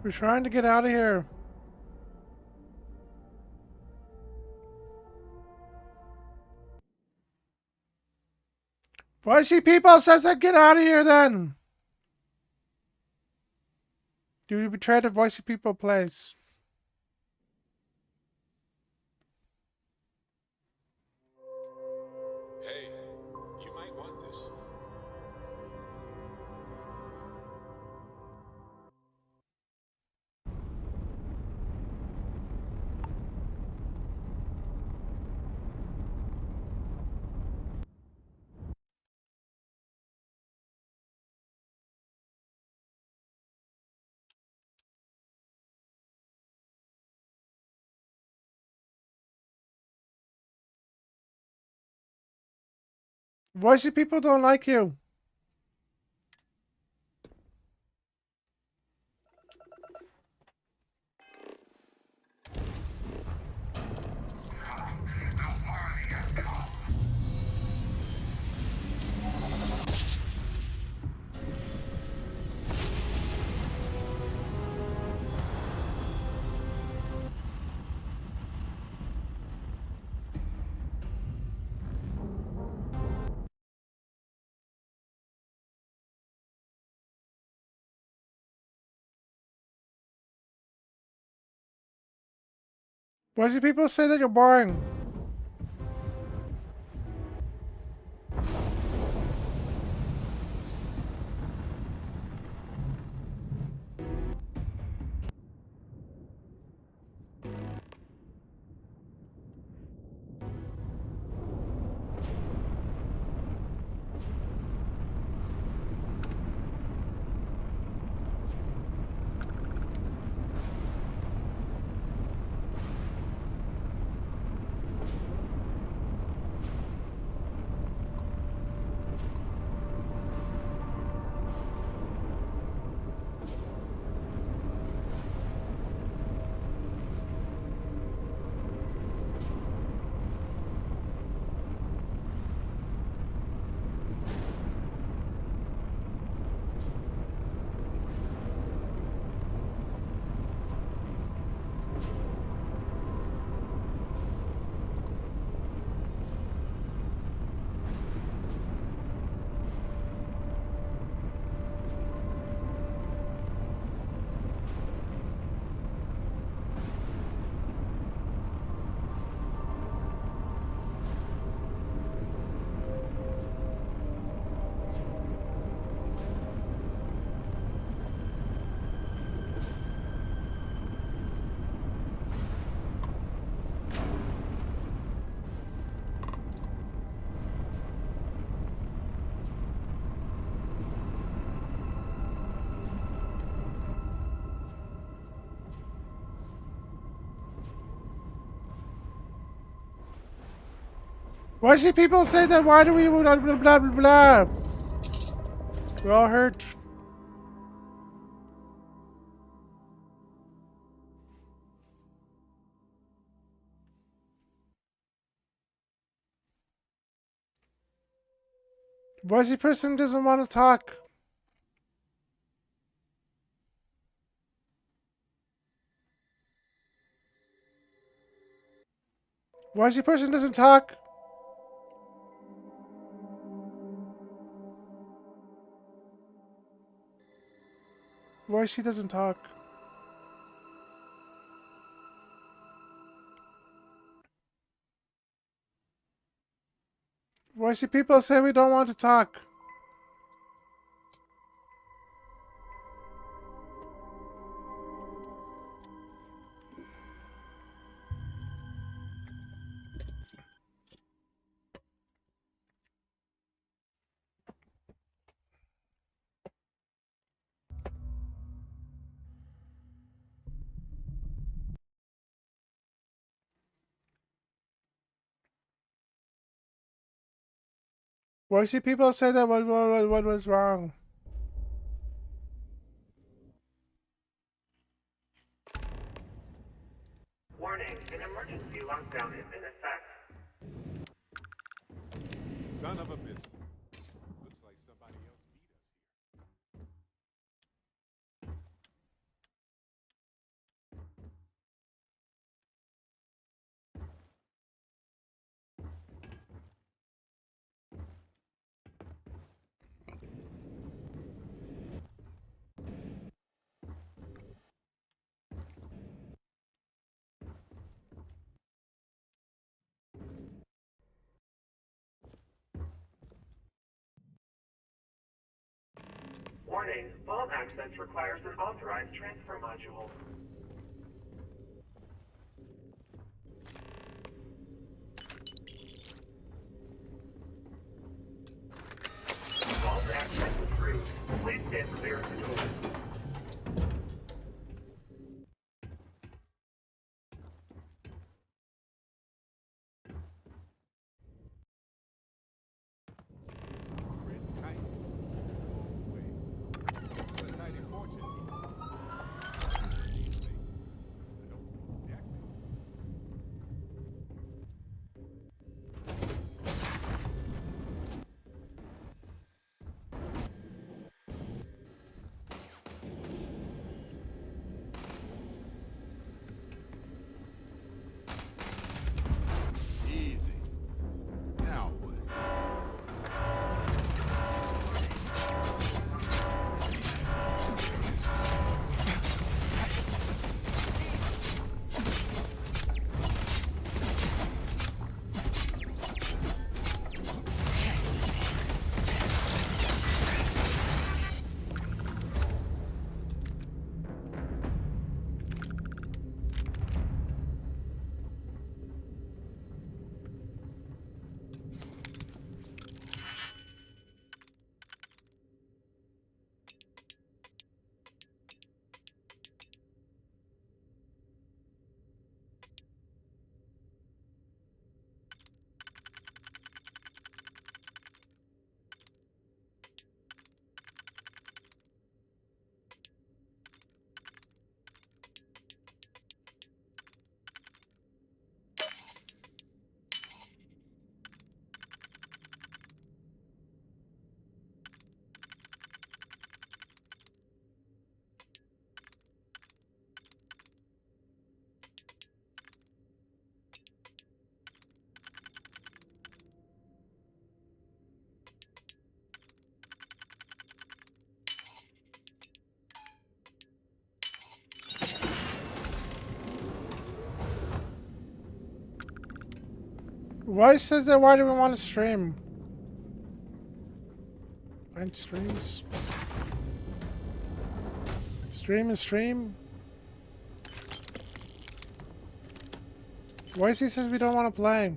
We're trying to get out of here. Voicey people says that get out of here then. Do we betray the Voicey people place? Hey, you might want this. Voicey people don't like you. Voicey people say that you're boring. Voicey people say that why do we blah blah blah blah blah. We're all hurt. Voicey person doesn't want to talk. Voicey person doesn't talk. Voice, he doesn't talk. Voicey, people say we don't want to talk. Voicey, people say that what was wrong? Warning, an emergency lockdown is in effect. Son of a biscuit. Looks like somebody else beat us here. Warning, vault access requires an authorized transfer module. Vault access approved. Please stand clear of the door. Easy. Now what? Why says that? Why do we want to stream? Find streams. Stream and stream. Why says we don't want to play?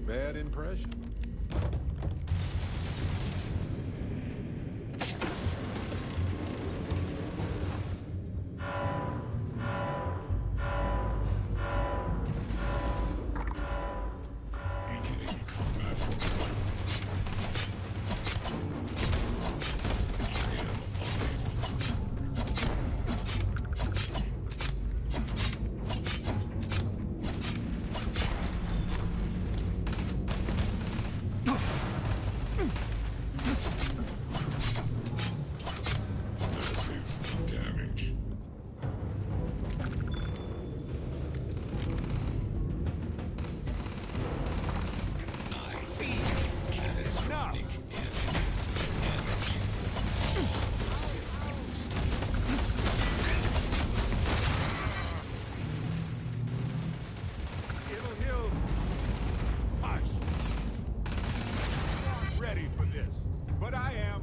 bad impression. But I am.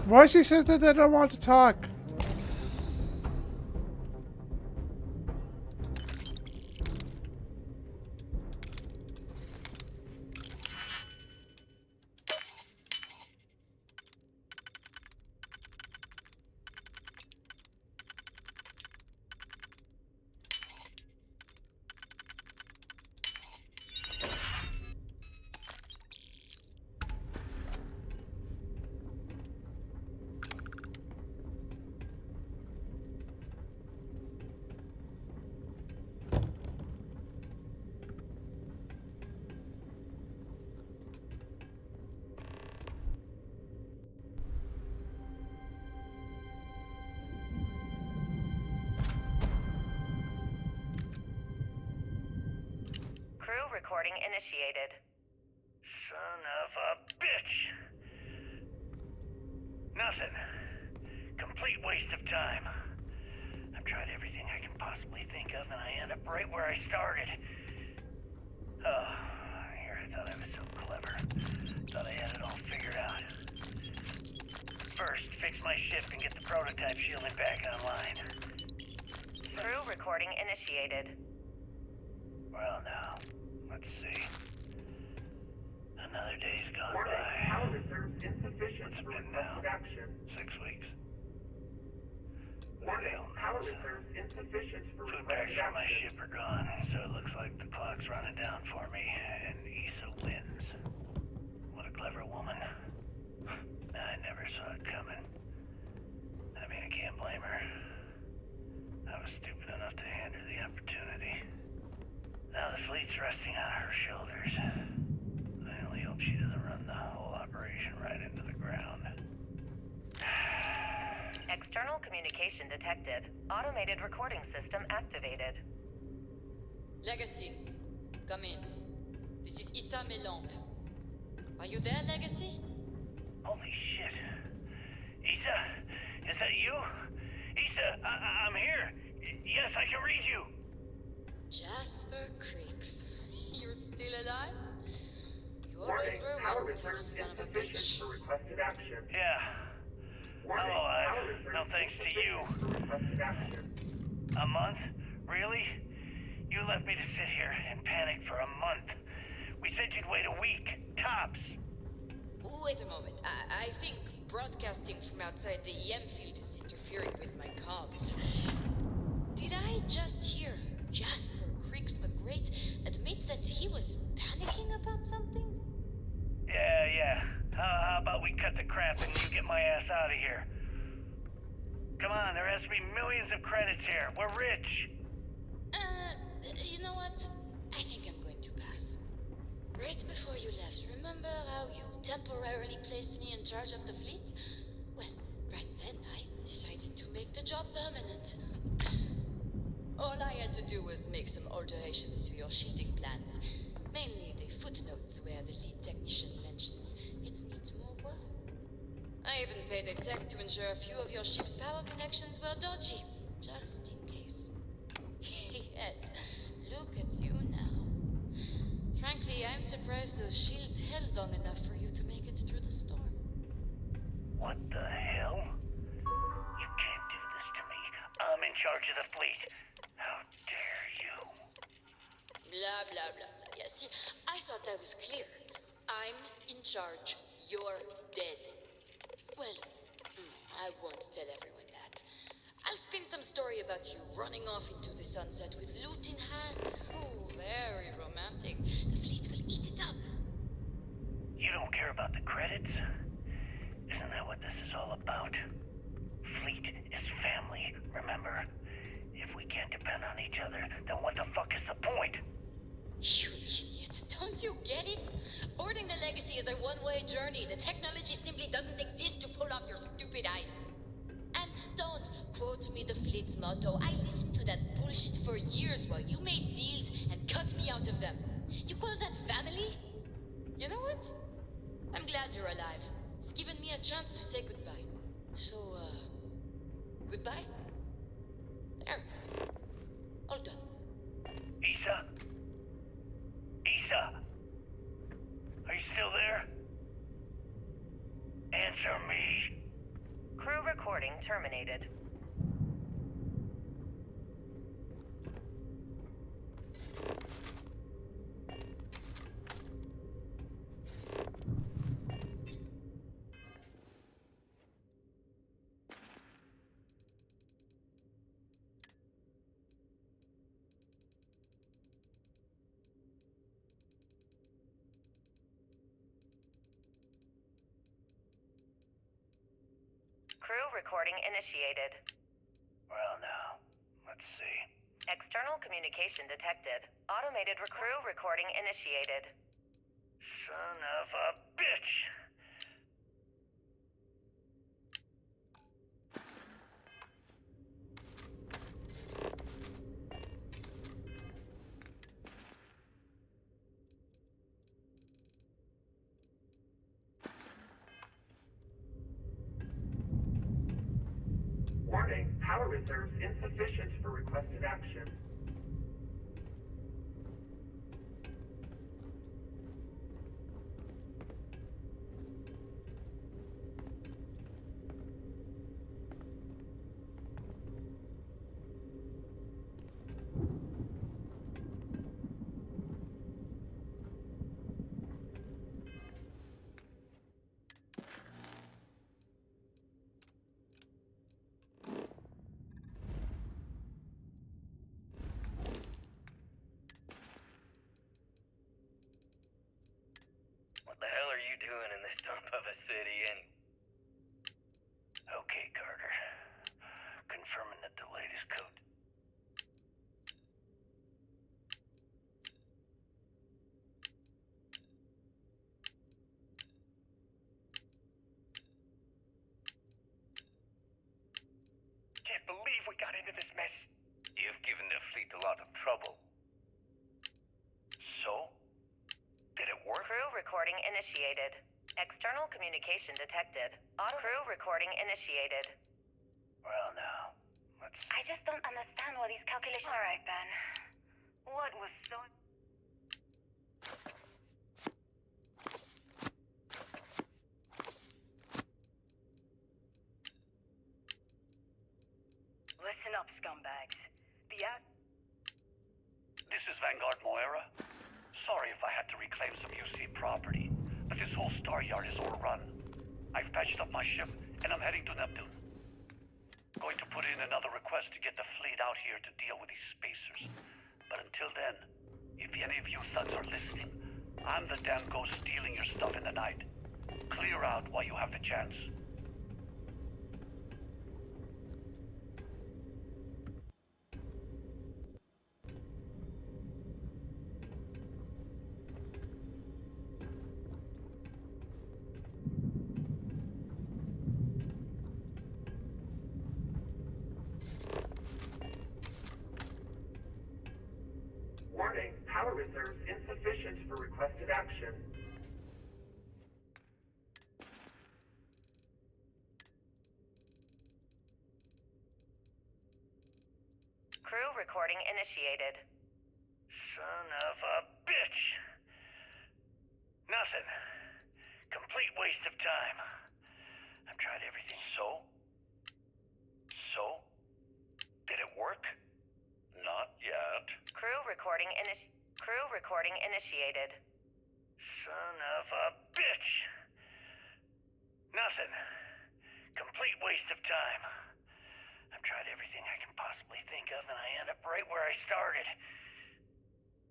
Why she says that they don't want to talk? Recording initiated. Son of a bitch! Nothing. Complete waste of time. I've tried everything I can possibly think of, and I end up right where I started. Oh, here I thought I was so clever. Thought I had it all figured out. first, fix my ship and get the prototype shielding back online. Crew recording initiated. Well now, let's see. Another day's gone Warning, by. power reserves insufficient What's it for been requested now? action. 6 weeks. Warning, power reserves insufficient for Food requested packs from my action. ship are gone, so it looks like the clock's running down for me, and Issa wins. What a clever woman. I never saw it coming. I mean, I can't blame her. I was stupid enough to hand her the opportunity. Now the fleet's resting on her shoulders. I only hope she doesn't run the whole operation right into the ground. External communication detected. Automated recording system activated. Legacy, come in. This is Issa Melant. Are you there, Legacy? Holy shit. Issa, is that you? Issa, I'm here. Yes, I can read you. Jasper Creeks. You're still alive? You always Warning, were power one tough reserves son of a insufficient bitch. for requested action. Yeah. I'm Warning, alive. power reserves No thanks to you. insufficient for requested action. A month? Really? You left me to sit here and panic for a month. We said you'd wait a week. Tops. Wait a moment. I think broadcasting from outside the EM field is interfering with my comms. Did I just hear Jasper Creeks the Great admit that he was panicking about something? Yeah. How about we cut the crap and you get my ass out of here? Come on, there has to be millions of credits here. We're rich. You know what? I think I'm going to pass. Right before you left, remember how you temporarily placed me in charge of the fleet? Well, right then I decided to make the job permanent. All I had to do was make some alterations to your shielding plans. Mainly the footnotes where the lead technician mentions it needs more work. I even paid a tech to ensure a few of your ship's power connections were dodgy, just in case. Yet, look at you now. Frankly, I'm surprised those shields held long enough for you to make it through the storm. What the hell? You can't do this to me. I'm in charge of the fleet. How dare you? Blah, blah, blah, blah. Yeah, see, I thought that was clear. I'm in charge. You're dead. Well, I won't tell everyone that. I'll spin some story about you running off into the sunset with loot in hand. Oh, very romantic. The fleet will eat it up. You don't care about the credits? Isn't that what this is all about? Fleet is family, remember? If we can't depend on each other, then what the fuck is the point? You idiot. Don't you get it? Boarding the Legacy is a one-way journey. The technology simply doesn't exist to pull off your stupid eyes. And don't quote me the fleet's motto. I listened to that bullshit for years while you made deals and cut me out of them. You call that family? You know what? I'm glad you're alive. It's given me a chance to say goodbye. So, goodbye? There. All done. Issa? Issa? Are you still there? Answer me. Crew recording terminated. Crew recording initiated. Well now, let's see. External communication detected. Automated crew recording initiated. Son of a bitch! Warning, power reserves insufficient for requested action. Bravo. So? Did it work? Crew recording initiated. External communication detected. Crew recording initiated. Well, now, let's... I just don't understand why these calculations... All right, Ben. What was so... Listen up, scumbags. This is Vanguard Moira. Sorry if I had to reclaim some UC property, but this whole star yard is overrun. I've patched up my ship, and I'm heading to Neptune. Going to put in another request to get the fleet out here to deal with these spacers. But until then, if any of you thugs are listening, I'm the damn ghost stealing your stuff in the night. Clear out while you have the chance. Warning, power reserves insufficient for requested action. Crew recording initiated. Son of a bitch! Nothing. Complete waste of time. I've tried everything. So? Did it work? Not yet. Crew recording initiated. Son of a bitch! Nothing. Complete waste of time. I've tried everything I can possibly think of, and I end up right where I started.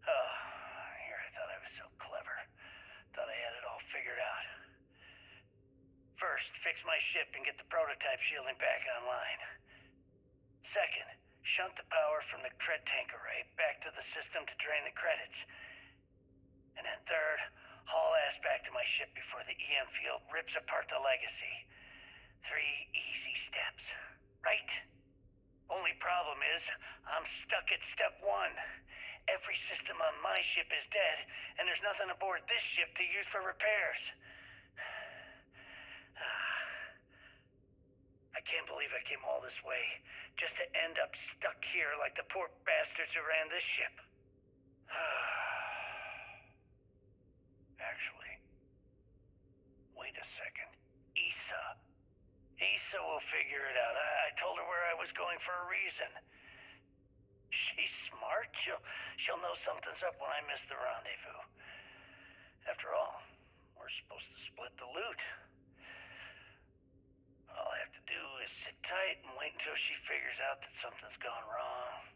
Oh, here I thought I was so clever. Thought I had it all figured out. First, fix my ship and get the prototype shielding back online. Second, shunt the power from the cred tank array back to the system to drain the credits. And then third, haul ass back to my ship before the EM field rips apart the legacy. 3 easy steps, right? Only problem is, I'm stuck at step 1. Every system on my ship is dead, and there's nothing aboard this ship to use for repairs. I can't believe I came all this way, just to end up stuck here like the poor bastards who ran this ship. Actually, wait a second. Issa will figure it out. I told her where I was going for a reason. She's smart. She'll know something's up when I miss the rendezvous. After all, we're supposed to split the loot. All I have to do is sit tight and wait until she figures out that something's gone wrong.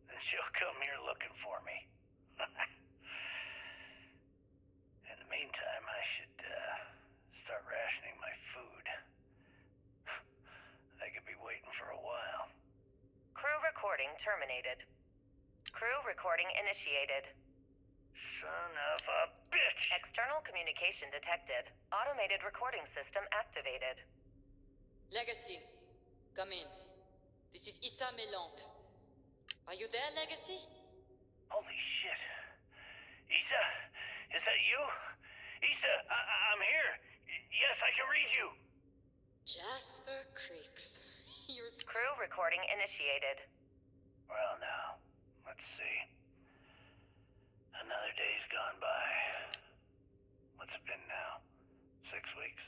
Then she'll come here looking for me. In the meantime, I should start rationing my food. I could be waiting for a while. Crew recording terminated. Crew recording initiated. Son of a bitch! External communication detected. Automated recording system activated. Legacy, come in. This is Issa Melante. Are you there, Legacy? Holy shit. Issa, is that you? Issa, I'm here. Yes, I can read you. Jasper Creeks. You're... Crew recording initiated. Well, now, let's see. Another day's gone by. What's it been now? 6 weeks?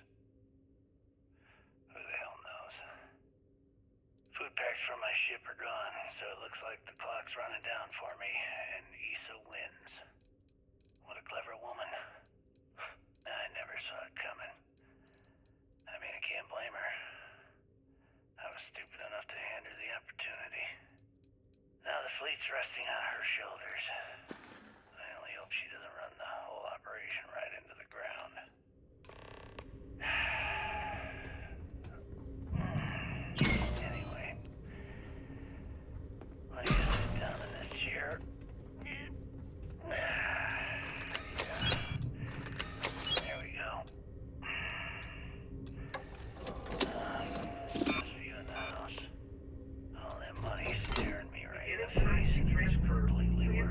Who the hell knows? Food packs from my ship are gone, so it looks like the clock's running down for me, and Issa wins. What a clever woman. I never saw it coming. I mean, I can't blame her. I was stupid enough to hand her the opportunity. Now the fleet's resting on her shoulders. I only hope she doesn't run the whole operation right into the ground. Anyway, let me sit down in this chair. Yeah. There we go. Just view in the house. All that money staring me right in the face. It's completely worth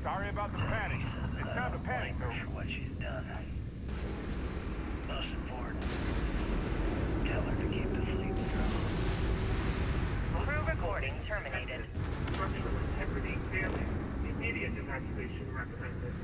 Sorry about the panic. It's time to panic, though. For what she's done. Most important, tell her to keep the fleet strong. Crew recording terminated. Structural integrity failing. Immediate evacuation recommended.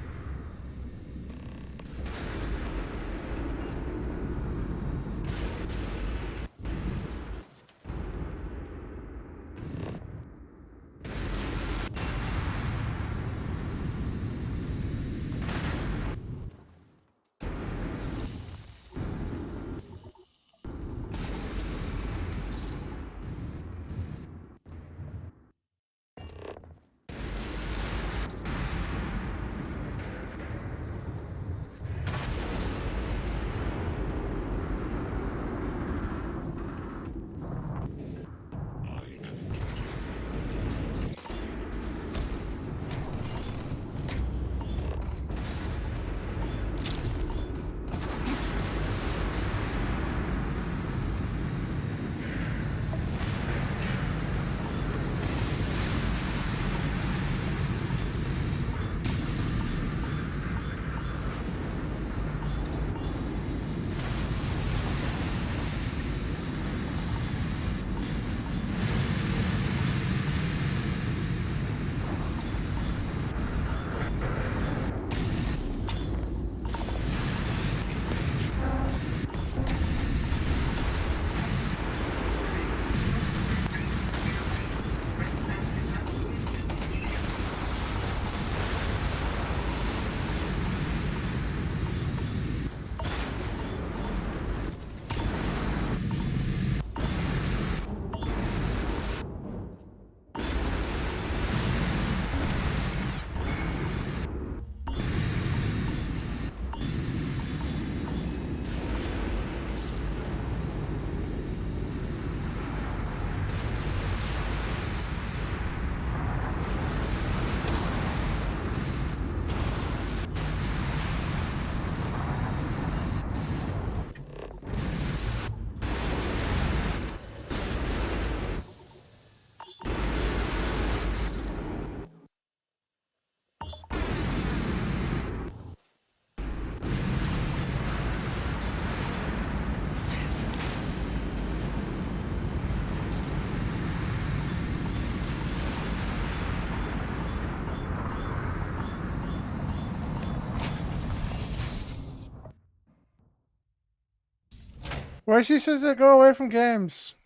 Why she says to go away from games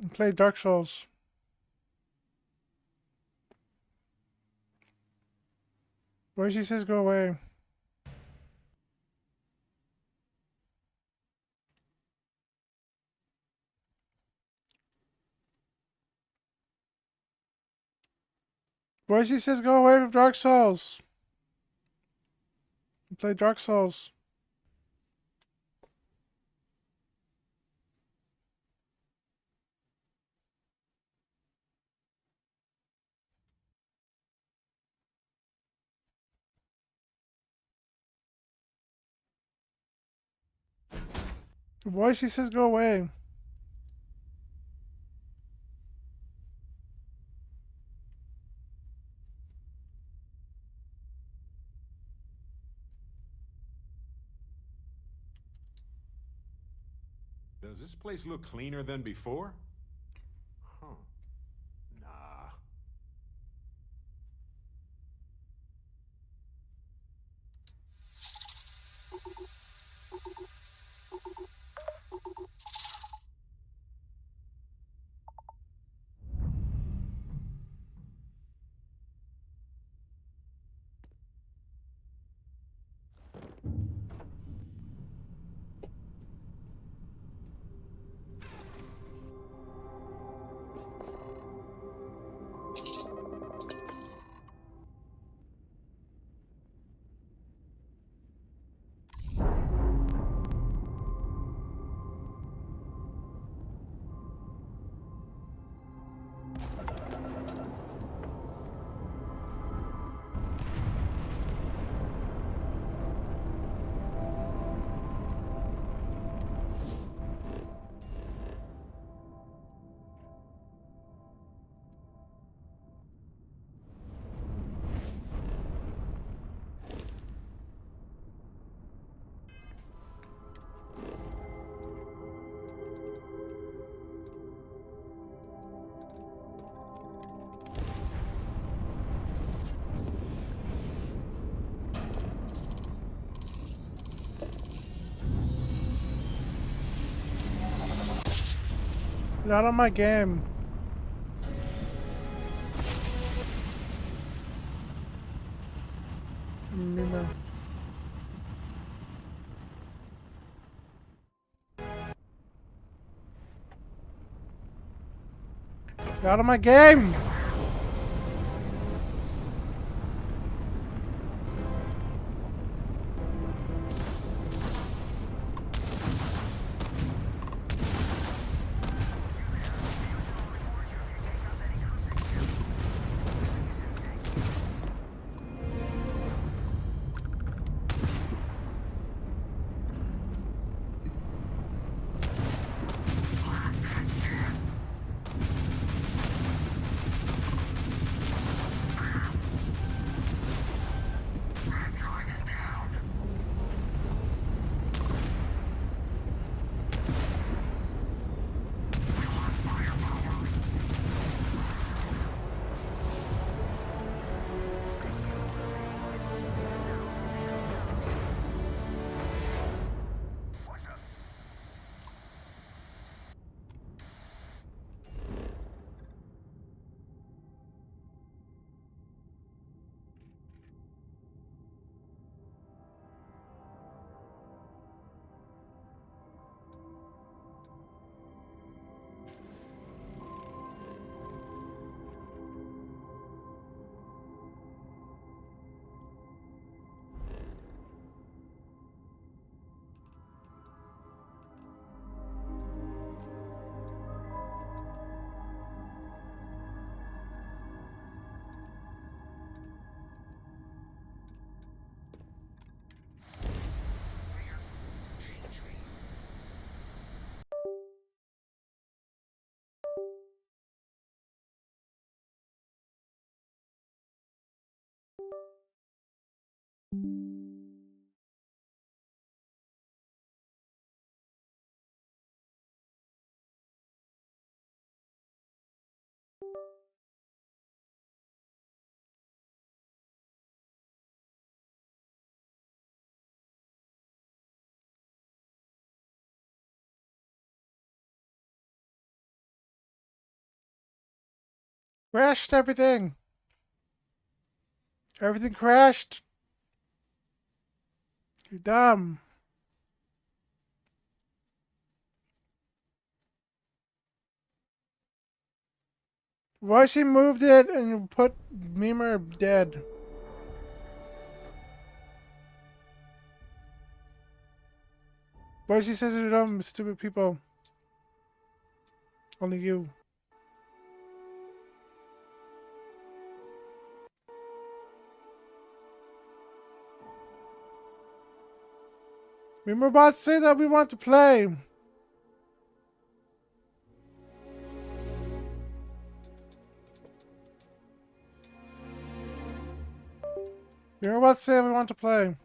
and play Dark Souls? Why she says go away? Why she says go away from Dark Souls and play Dark Souls? Why she says go away? Does this place look cleaner than before? Huh. Nah. Not on my game. Remember. Out of my game! Crashed everything. Everything crashed. You're dumb. Voicey moved it and put Memer dead. Voicey says you're dumb, stupid people. Only you. Memer bots say that we want to play. Memer bots say we want to play.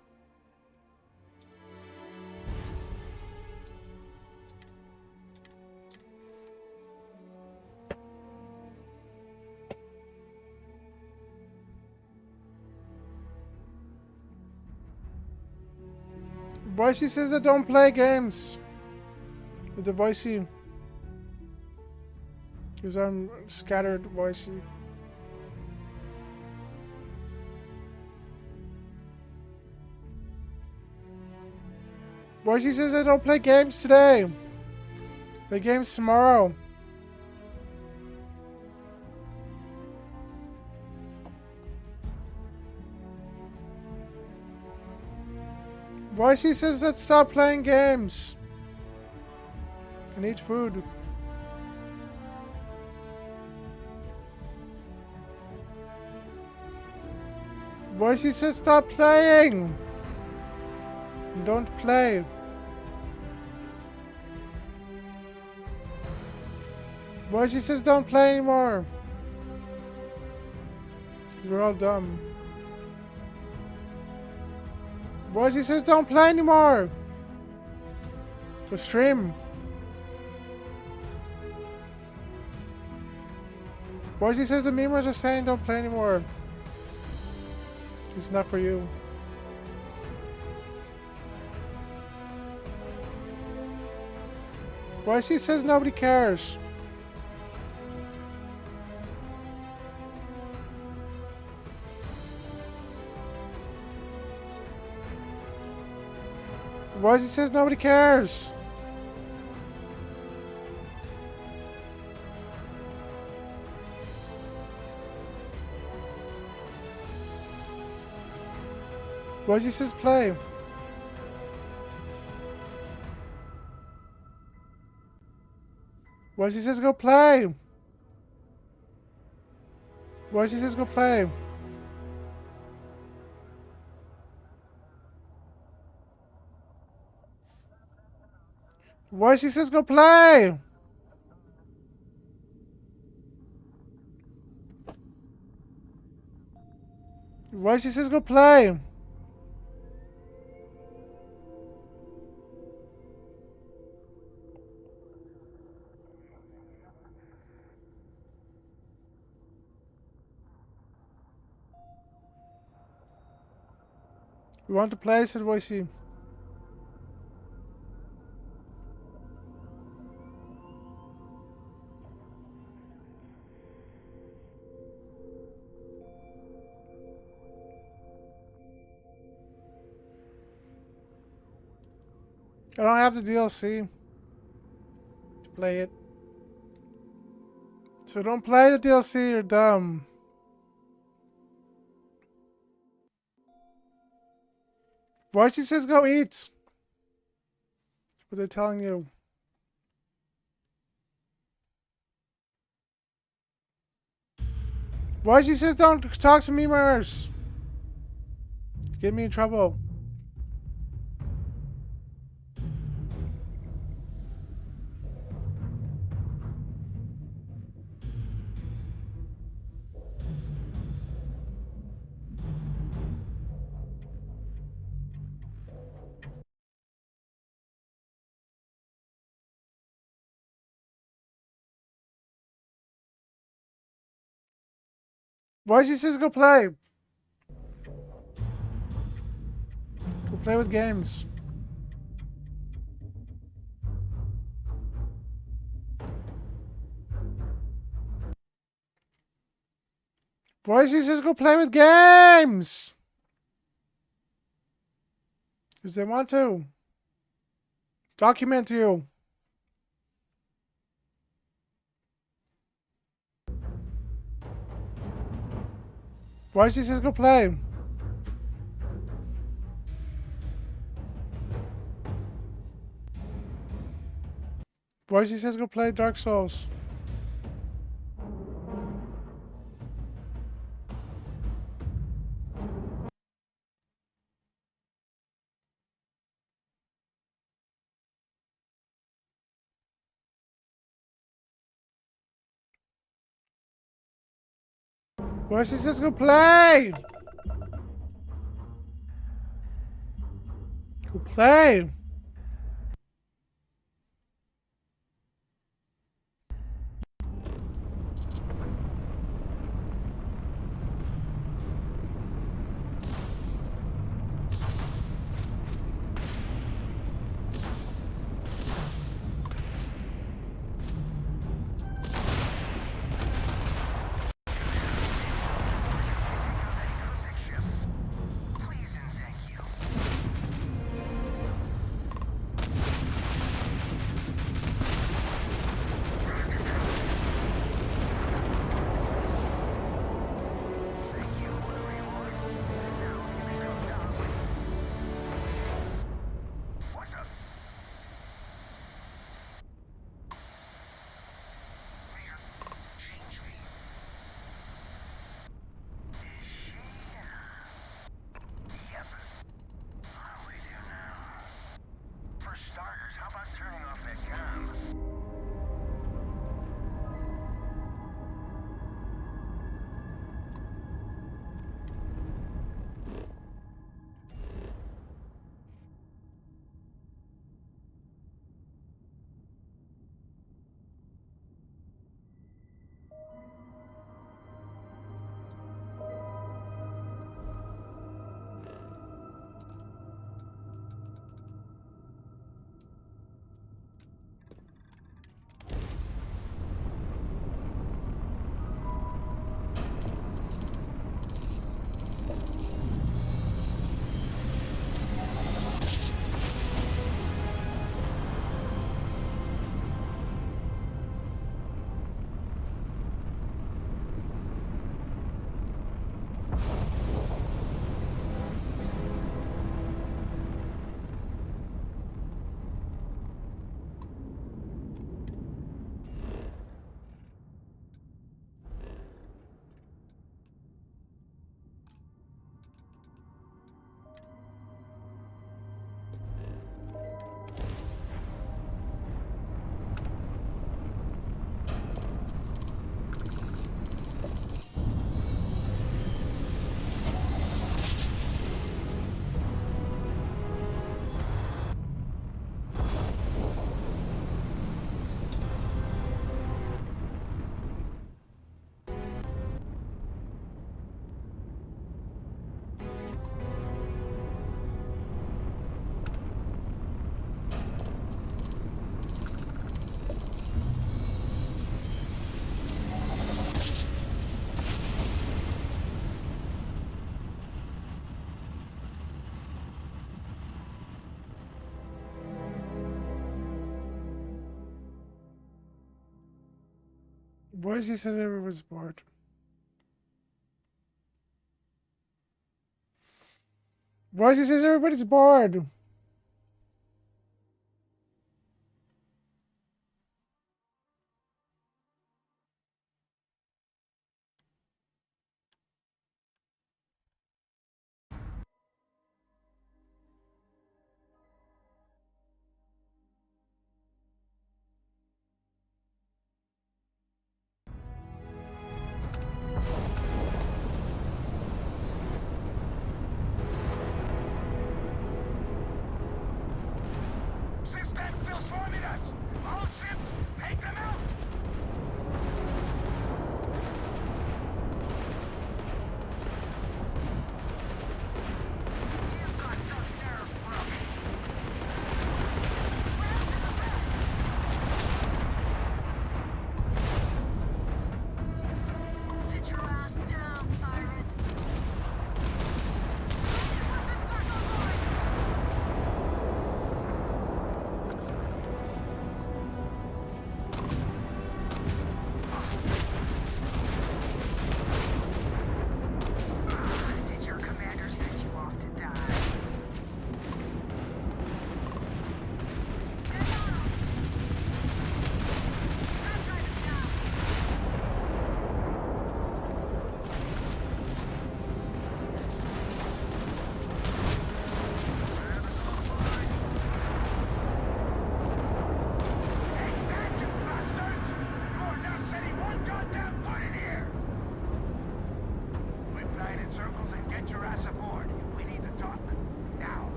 Voicey says that don't play games. With the Voicey. Because I'm scattered Voicey. Voicey says I don't play games today. Play games tomorrow. Voicey says let's stop playing games. I need food. Voicey says stop playing. And don't play. Voicey says don't play anymore. Because we're all dumb. Voicey says don't play anymore. Go stream. Voicey says the memers are saying don't play anymore. It's not for you. Voicey says nobody cares. Voice says nobody cares. Voice says play. Voice says go play. Voice says go play. Voice says go play. Voice says go play. We want to play, said Voicey. I don't have the DLC to play it. So don't play the DLC, you're dumb. Voicey says go eat. What they're telling you. Voicey says don't talk to memers. Get me in trouble. Voicey says go play. Go play with games. Voicey says go play with games. Because they want to. Document you. Voicey says go play. Voicey says go play Dark Souls. Voicey says go play. Go play. Boise says everyone's bored. Boise says everybody's bored.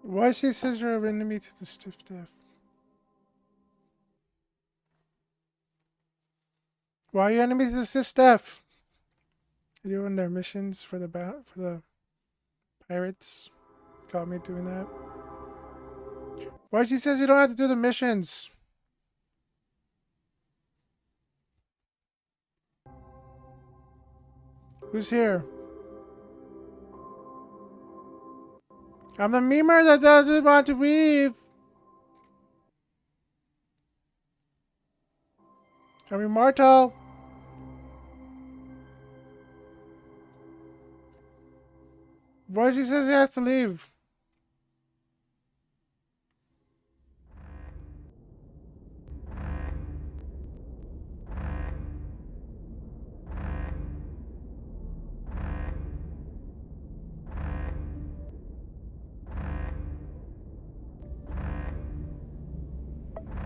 Why is he says you're an enemy to the stiff deaf? Why are you enemies to the stiff deaf? You're doing their missions for the pirates. Got me doing that. Why she says you don't have to do the missions? Who's here? I'm the memer that doesn't want to leave. I'm immortal. Voice says he has to leave.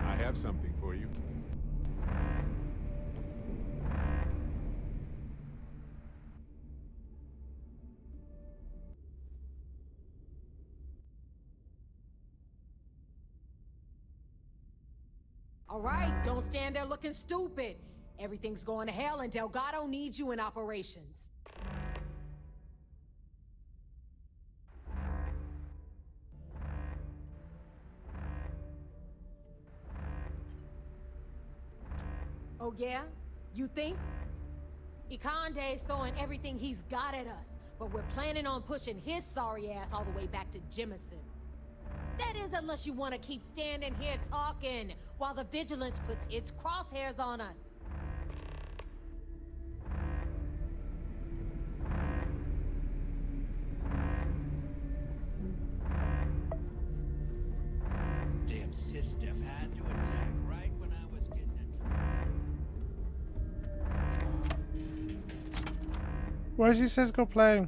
I have something for you. All right, don't stand there looking stupid. Everything's going to hell and Delgado needs you in operations. Oh yeah? You think? Ikande's throwing everything he's got at us, but we're planning on pushing his sorry ass all the way back to Jemison. That is, unless you want to keep standing here talking while the Vigilance puts its crosshairs on us. Damn Sistef had to attack right when I was getting it. Why does he says go play?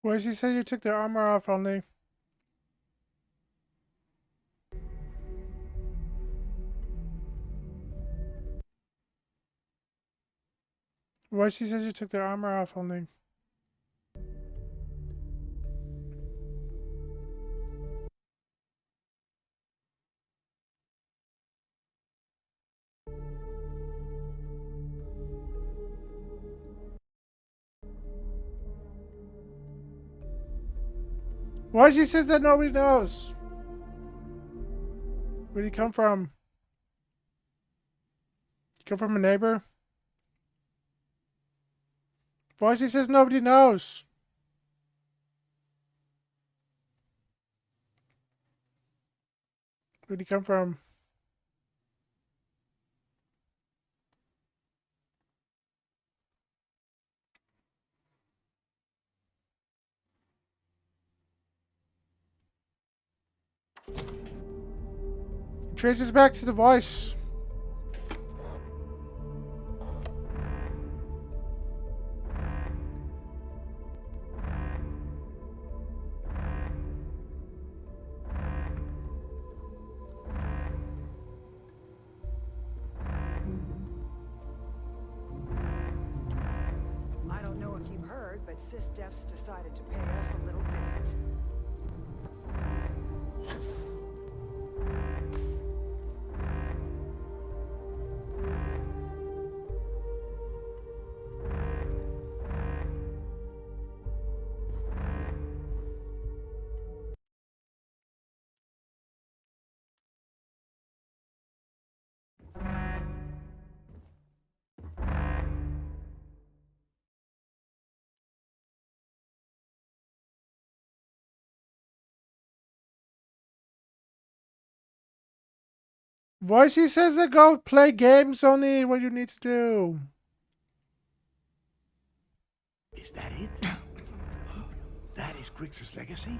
Why does he say you took their armor off only? Why she says you took their armor off only? Why she says that nobody knows? Where'd he come from? He come from a neighbor? Why she says nobody knows? Where'd he come from? It traces back to the voice. I don't know if you've heard, but SysDef's decided to pay us a little visit. Why she says to go play games only what you need to do. Is that it? That is Grix's legacy?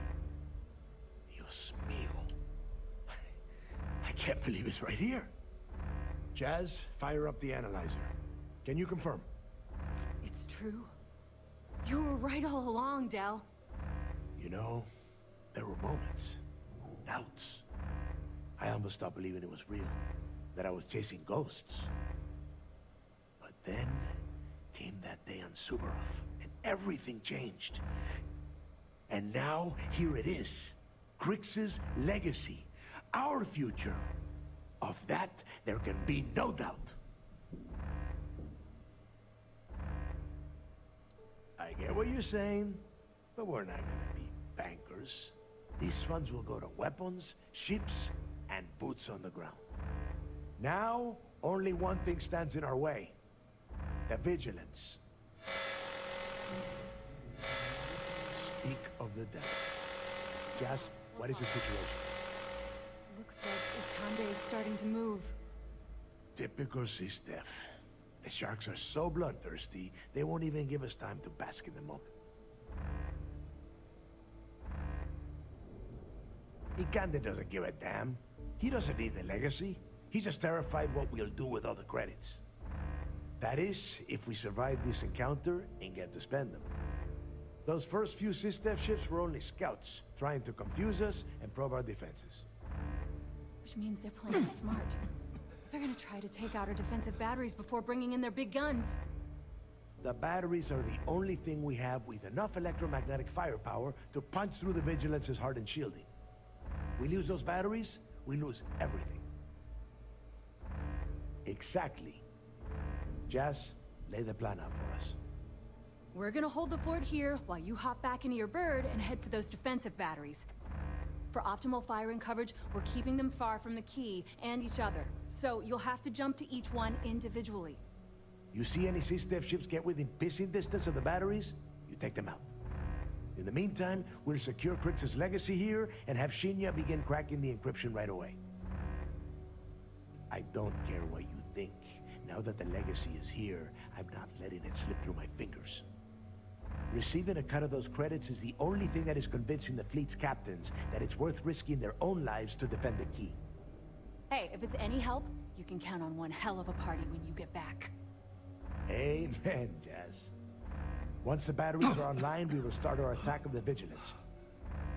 Dios mío. I can't believe it's right here. Jazz, fire up the analyzer. Can you confirm? It's true. You were right all along, Del. You know, there were moments, doubts. I almost stopped believing it was real, that I was chasing ghosts. But then came that day on Subaroff, and everything changed. And now, here it is. Grix's legacy. Our future. Of that, there can be no doubt. I get what you're saying, but we're not gonna be bankers. These funds will go to weapons, ships, and boots on the ground. Now, only one thing stands in our way. The Vigilance. Speak of the devil. Jazz, what is the situation? Looks like Ikande is starting to move. Typical Sistef. The sharks are so bloodthirsty, they won't even give us time to bask in the moment. Ikande doesn't give a damn. He doesn't need the legacy. He's just terrified what we'll do with all the credits. That is, if we survive this encounter and get to spend them. Those first few Sistef ships were only scouts, trying to confuse us and probe our defenses. Which means they're playing smart. They're gonna try to take out our defensive batteries before bringing in their big guns. The batteries are the only thing we have with enough electromagnetic firepower to punch through the Vigilance's hardened shielding. We lose those batteries, we lose everything. Exactly. Jazz, lay the plan out for us. We're gonna hold the fort here while you hop back into your bird and head for those defensive batteries. For optimal firing coverage, we're keeping them far from the key and each other. So you'll have to jump to each one individually. You see any SysDef ships get within pissing distance of the batteries, you take them out. In the meantime, we'll secure Crix's legacy here and have Shinya begin cracking the encryption right away. I don't care what you think. Now that the legacy is here, I'm not letting it slip through my fingers. Receiving a cut of those credits is the only thing that is convincing the fleet's captains that it's worth risking their own lives to defend the key. Hey, if it's any help, you can count on one hell of a party when you get back. Amen, Jazz. Once the batteries are online, we will start our attack of the Vigilance.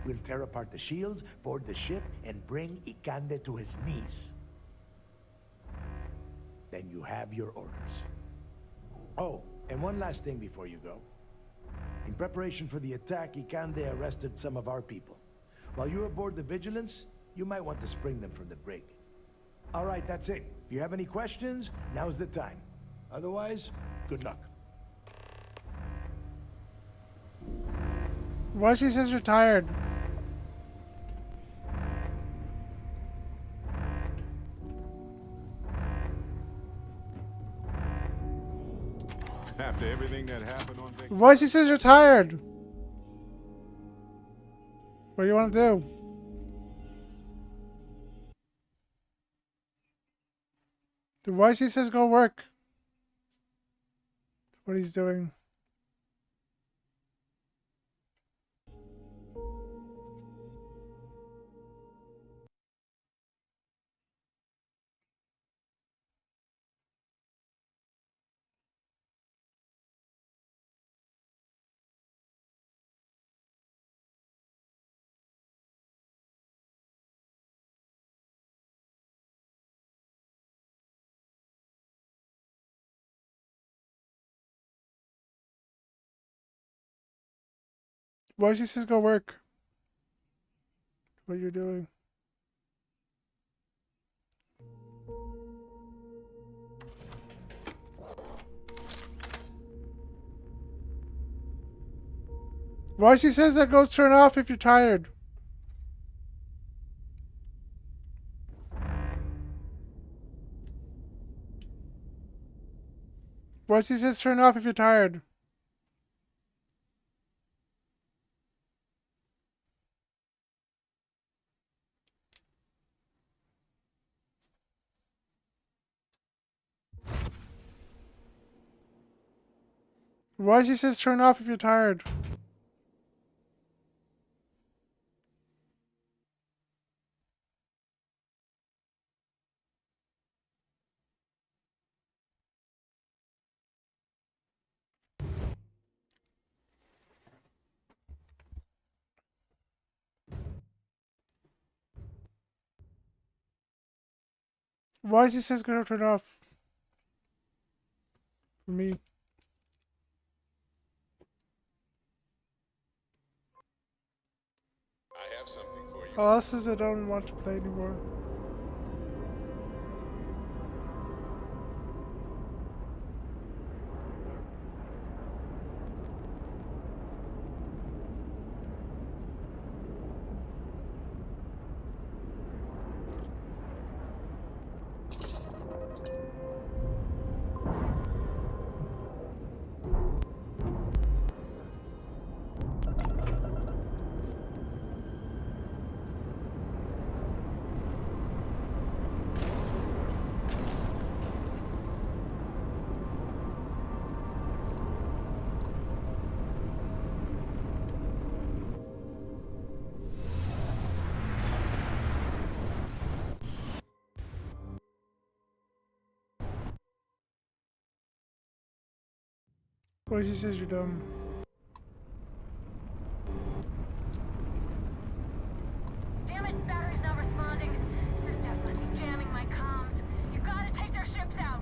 We'll tear apart the shields, board the ship, and bring Ikande to his knees. Then you have your orders. Oh, and one last thing before you go. In preparation for the attack, Ikande arrested some of our people. While you're aboard the Vigilance, you might want to spring them from the brig. All right, that's it. If you have any questions, now's the time. Otherwise, good luck. Why she says you're tired? After everything that happened on vacation. Voicey says you're tired. What do you want to do? The Voicey says go work. What he's doing. Voicey says go work. What you're doing. Voicey says that goes turn off if you're tired. Voicey says turn off if you're tired. Voicey says turn off if you're tired. Voicey says go turn off. For me. I have something for you. Alice says I don't want to play anymore. Voicey says you're dumb. Damn it, battery's not responding. This definitely must be jamming my comms. You gotta take their ships out.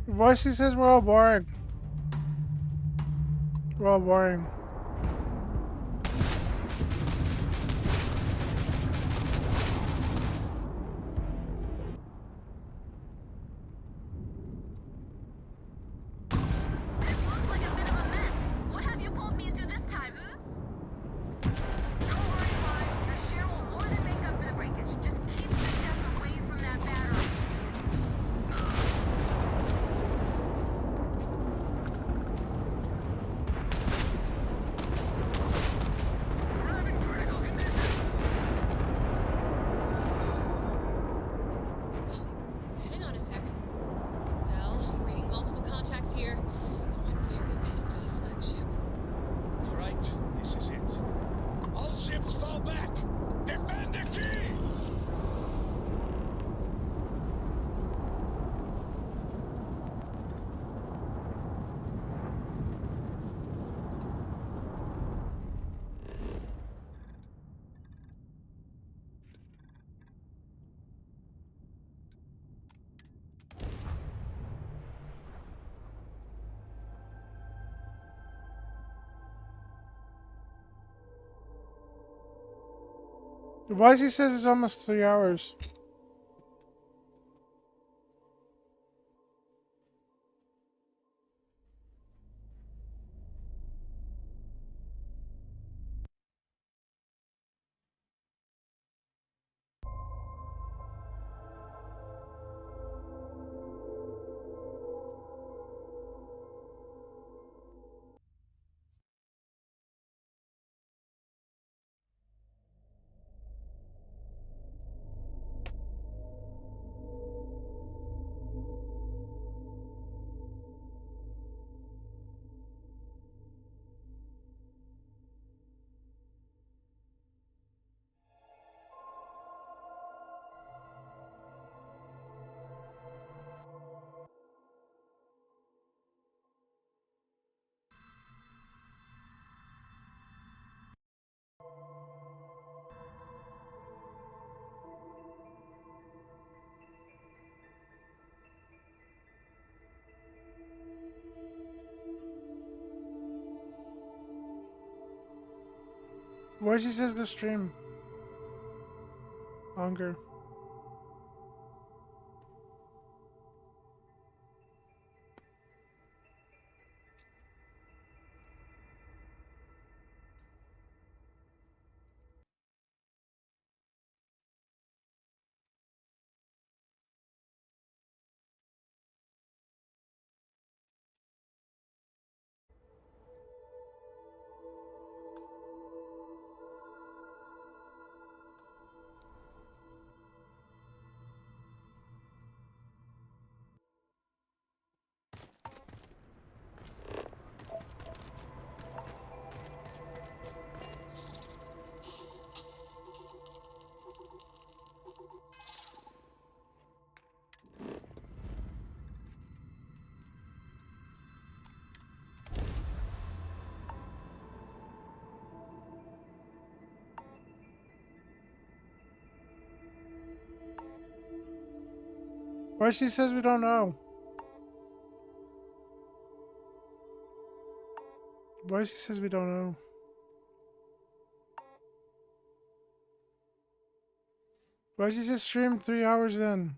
Voicey says we're all boring. We're all boring. Hang on a sec. Del, reading multiple contacts here. I'm very pissed off, flagship. All right, this is it. All ships fall back. Defend the key. Voicey says it's almost 3 hours. Voicey says go stream. Longer. Voicey says we don't know. Voicey says we don't know. Voicey says stream 3 hours in.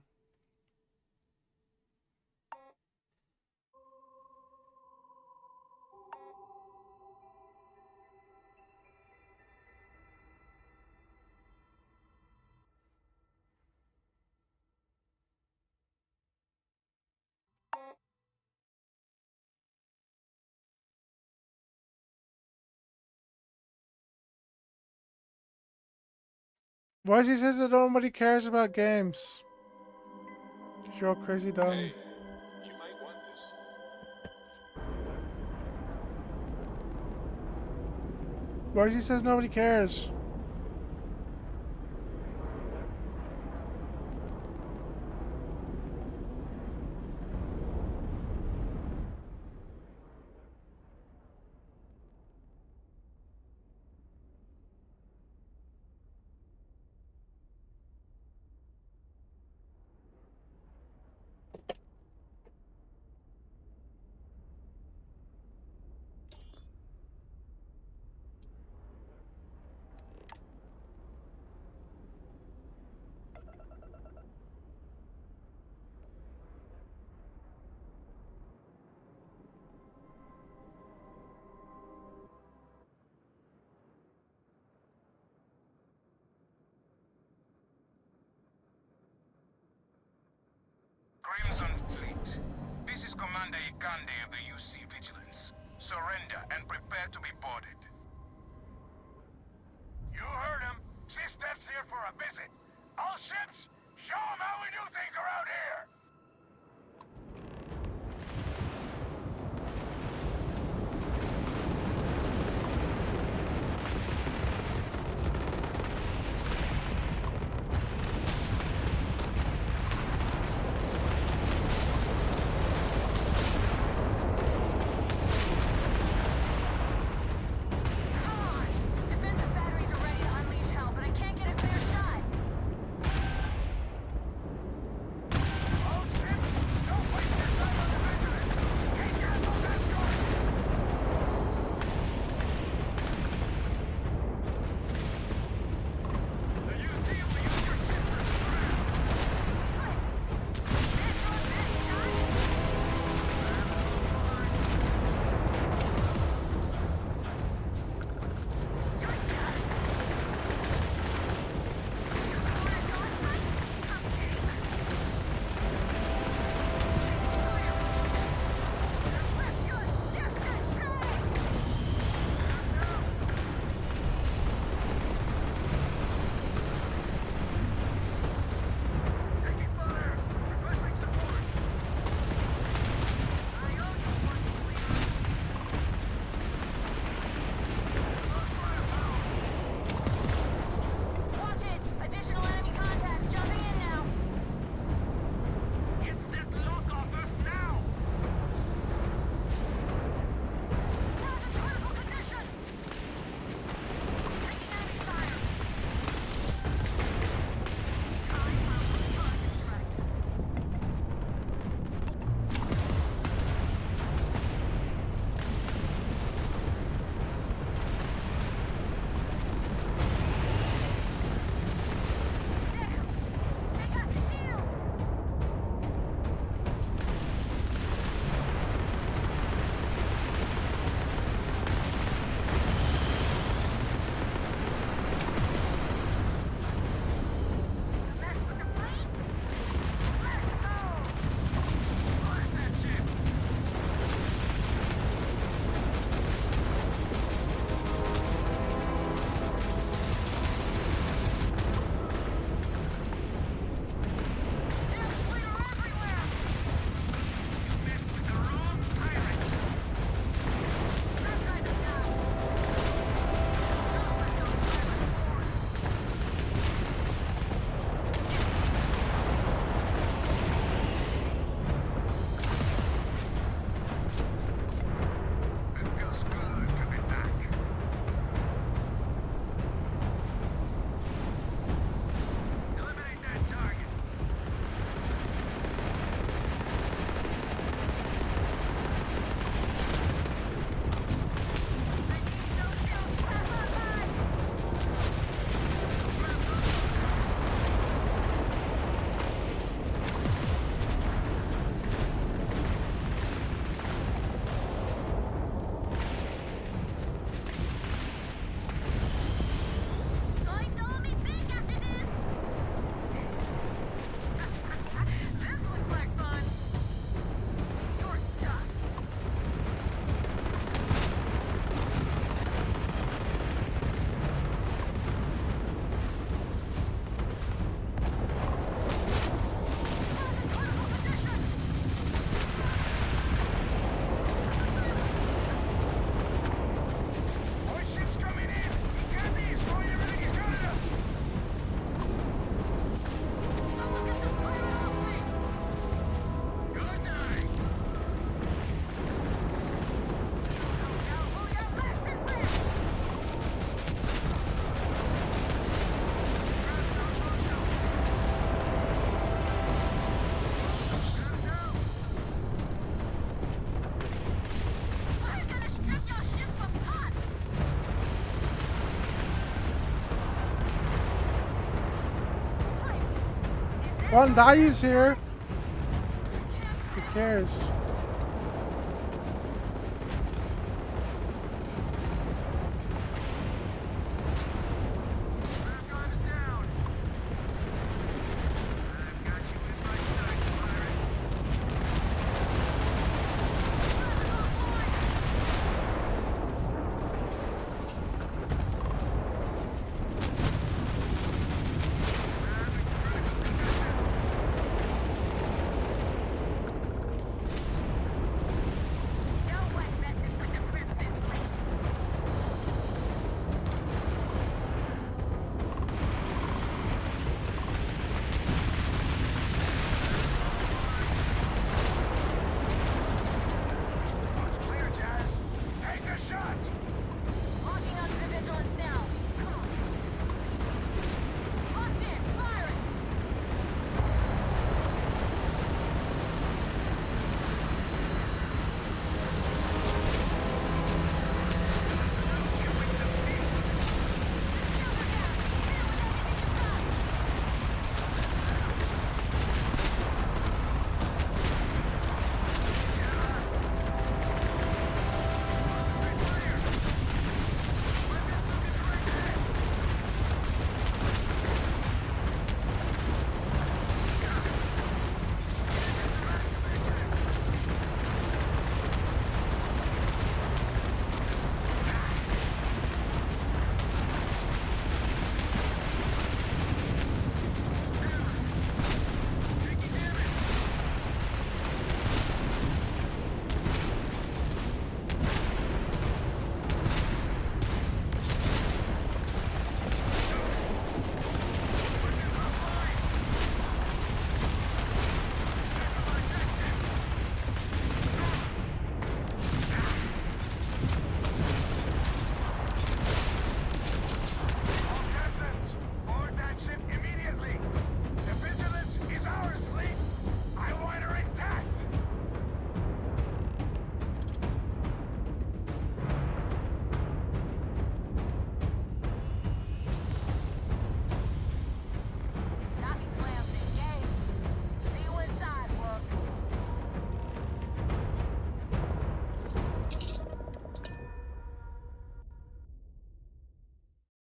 Voicey says that nobody cares about games. Cause you're all crazy dumb. Hey, you might want this. Voicey says nobody cares. Commander Ikande of the UC Vigilance. Surrender and prepare to be boarded. You heard him. Steph's here for a visit. All ships, show him how we do things around here! Well, Dayu's here. Who cares?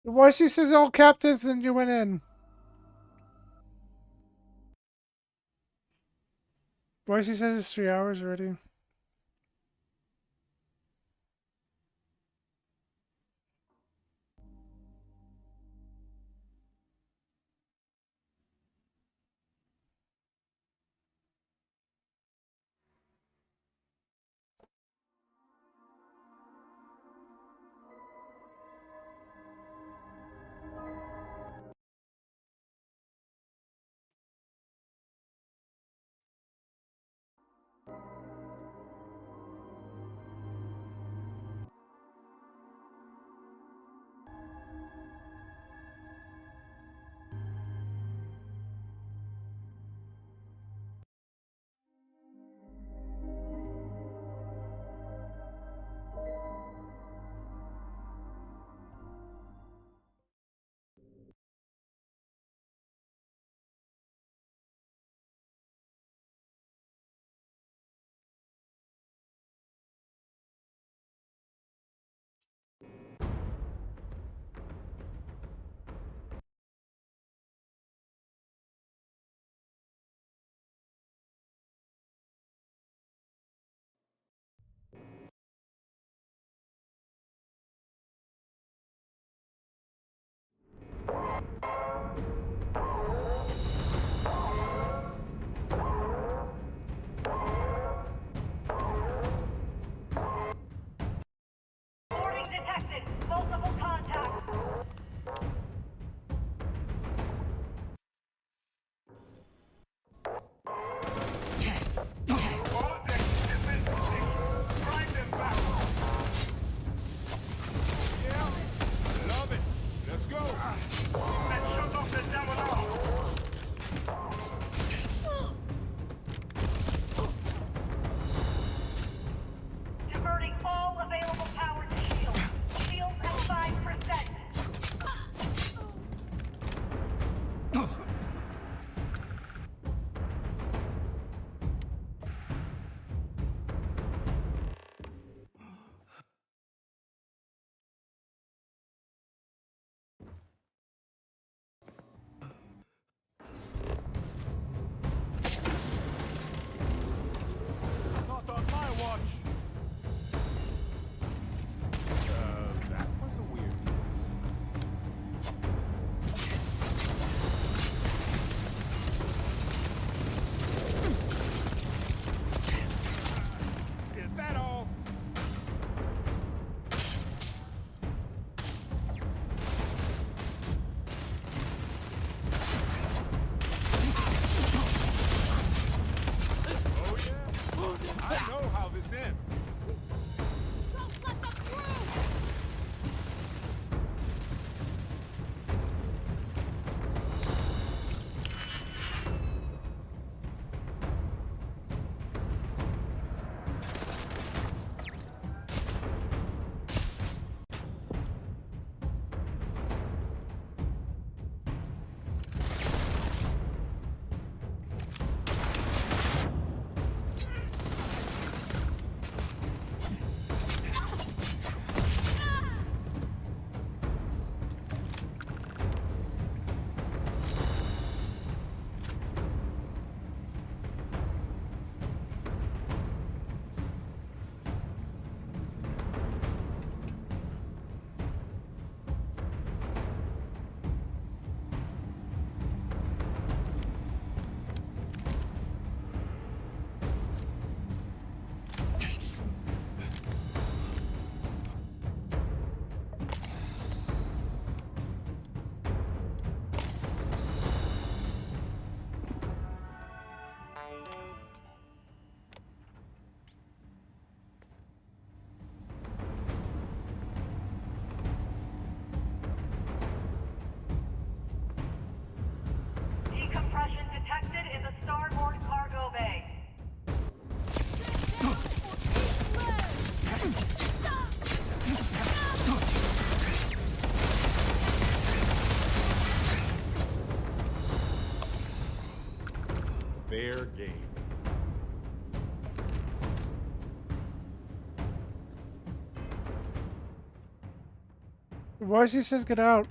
Why she says all captains and you went in? Why she says it's 3 hours already? Boarding detected. Multiple contacts. Love it. Let's go. Let's shut off the devil now. Diverting all available power to shields. Shields at 5%. Not on my watch. That was a weird noise. Is that all? Oh yeah? I know how this ends. Don't let them through! Decompression detected in the starboard cargo bay. Fair game. Why she says get out?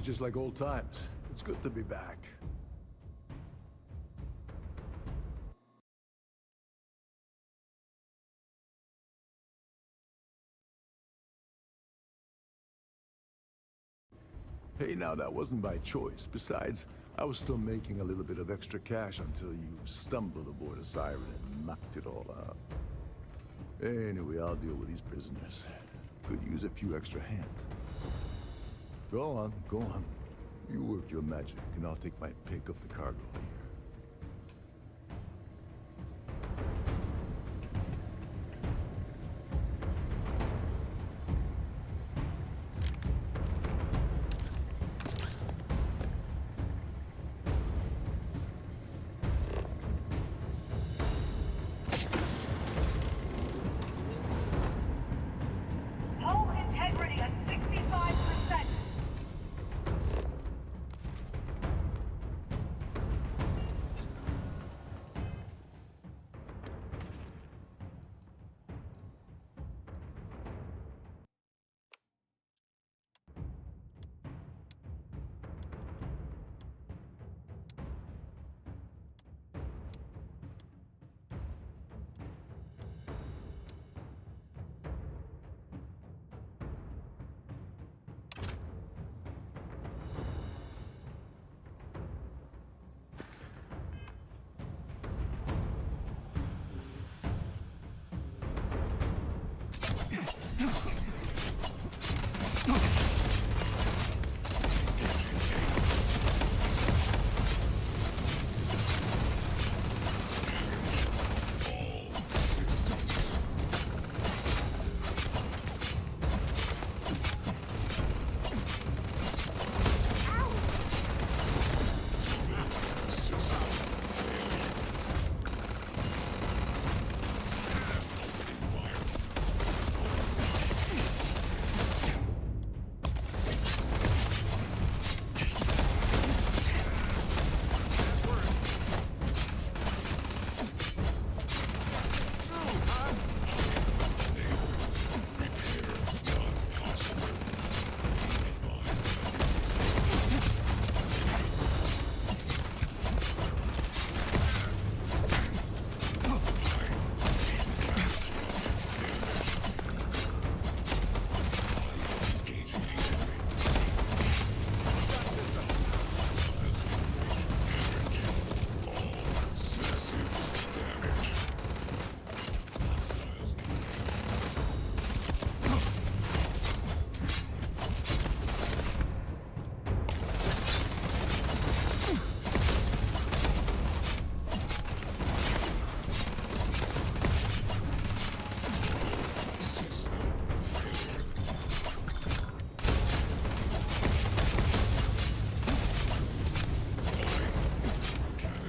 it's just like old times. It's good to be back. Hey, now that wasn't by choice. Besides, I was still making a little bit of extra cash until you stumbled aboard a siren and knocked it all out. Anyway, I'll deal with these prisoners. Could use a few extra hands. Go on, go on. You work your magic, and I'll take my pick of the cargo here. Hull integrity at 65%.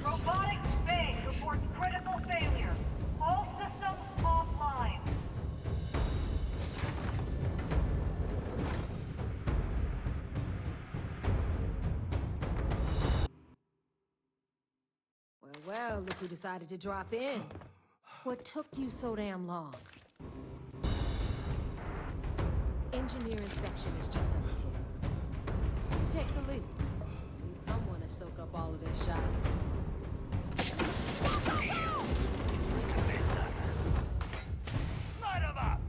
Robotics Bay reports critical failure. All systems offline. Well, look who decided to drop in. What took you so damn long? Engineering section is just up here. You take the lead. Need someone to soak up all of their shots. Light 'em up!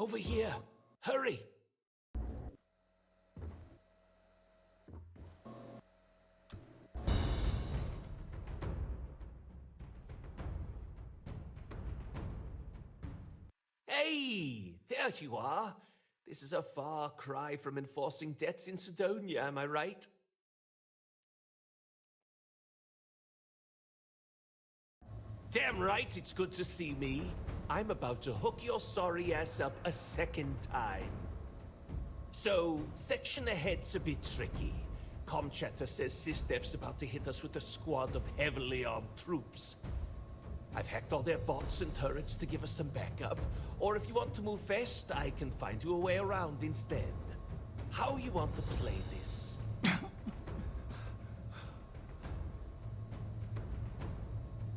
Over here! Hurry! Hey! There you are! This is a far cry from enforcing debts in Sidonia, am I right? Damn right it's good to see me. I'm about to hook your sorry ass up a second time. So, section ahead's a bit tricky. Comchatter says SysDef's about to hit us with a squad of heavily armed troops. I've hacked all their bots and turrets to give us some backup, or if you want to move fast, I can find you a way around instead. How you want to play this?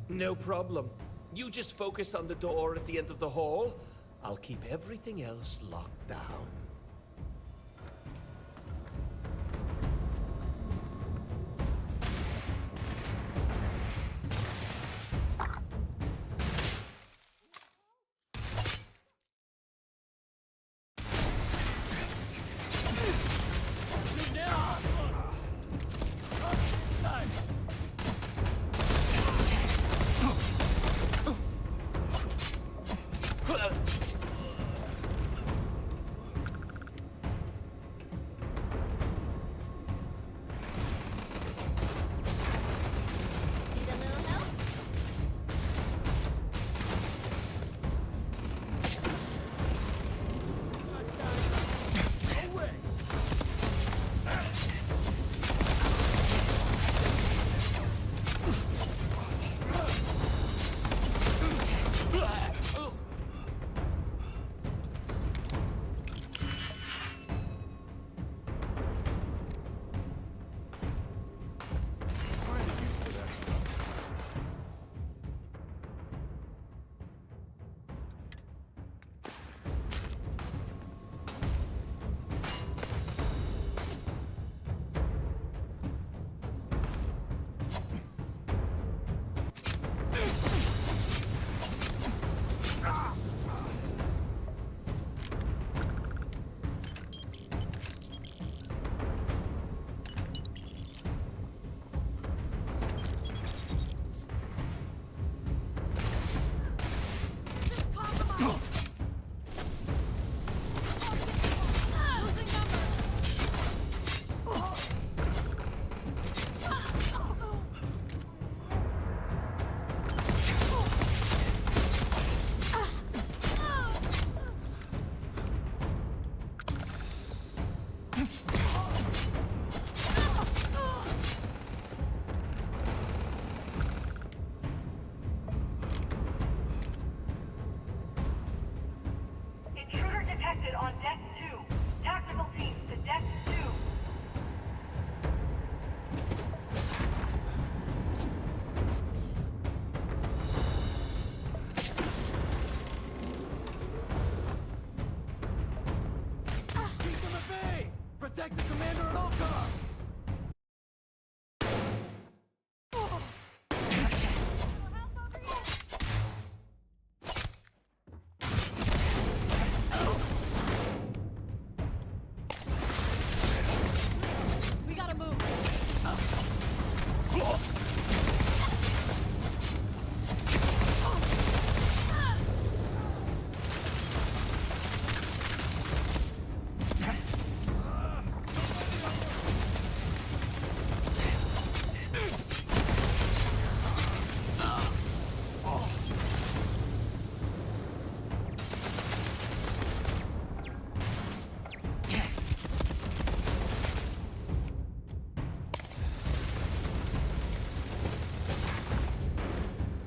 No problem. You just focus on the door at the end of the hall. I'll keep everything else locked down. detected on Deck 2. Tactical teams to Deck 2. Keep them at bay! Protect the commander at all costs! We gotta move.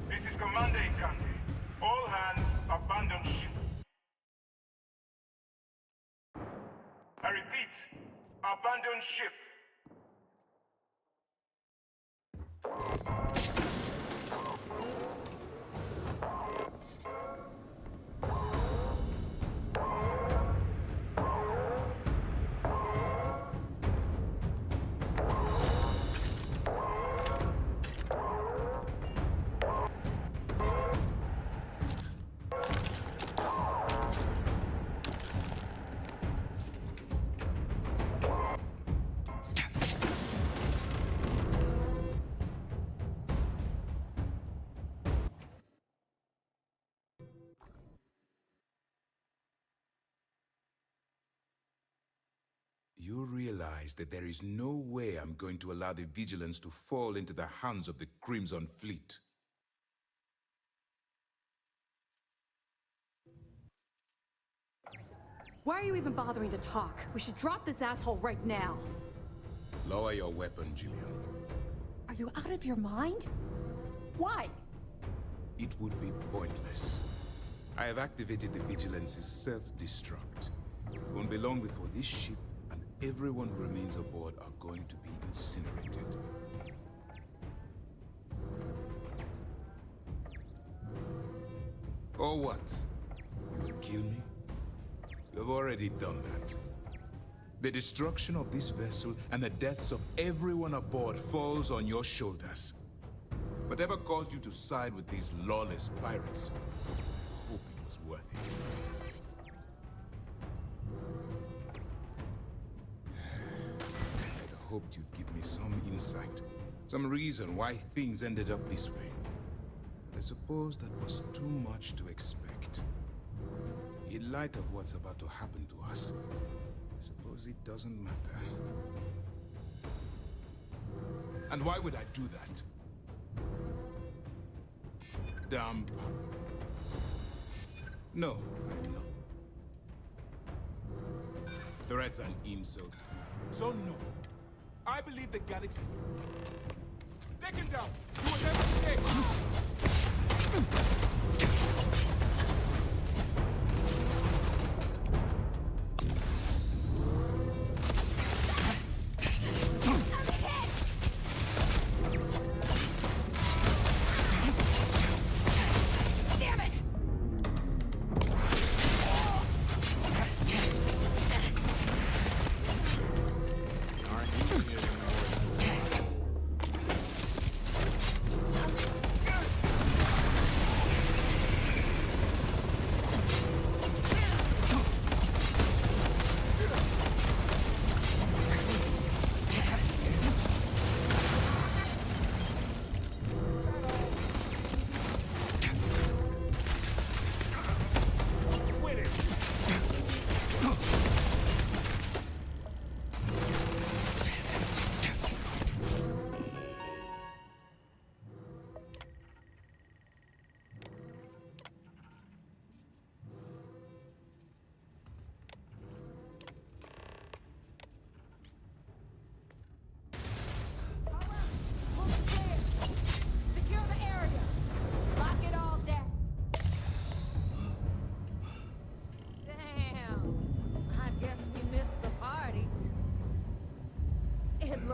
This is Commander Ikande. All hands abandon ship. I repeat, abandon ship. You realize that there is no way I'm going to allow the Vigilance to fall into the hands of the Crimson Fleet. Why are you even bothering to talk? We should drop this asshole right now. Lower your weapon, Gillian. Are you out of your mind? Why? It would be pointless. I have activated the Vigilance's self-destruct. It won't be long before this ship and everyone who remains aboard are going to be incinerated. Or what? You will kill me? You have already done that. The destruction of this vessel and the deaths of everyone aboard falls on your shoulders. Whatever caused you to side with these lawless pirates, I hope it was worth it. I hoped you'd give me some insight, some reason why things ended up this way. But I suppose that was too much to expect. In light of what's about to happen to us, I suppose it doesn't matter. And why would I do that? Dump. No, I'm not. Threats and insults. So no. I believe the galaxy... Take him down! Do whatever it takes!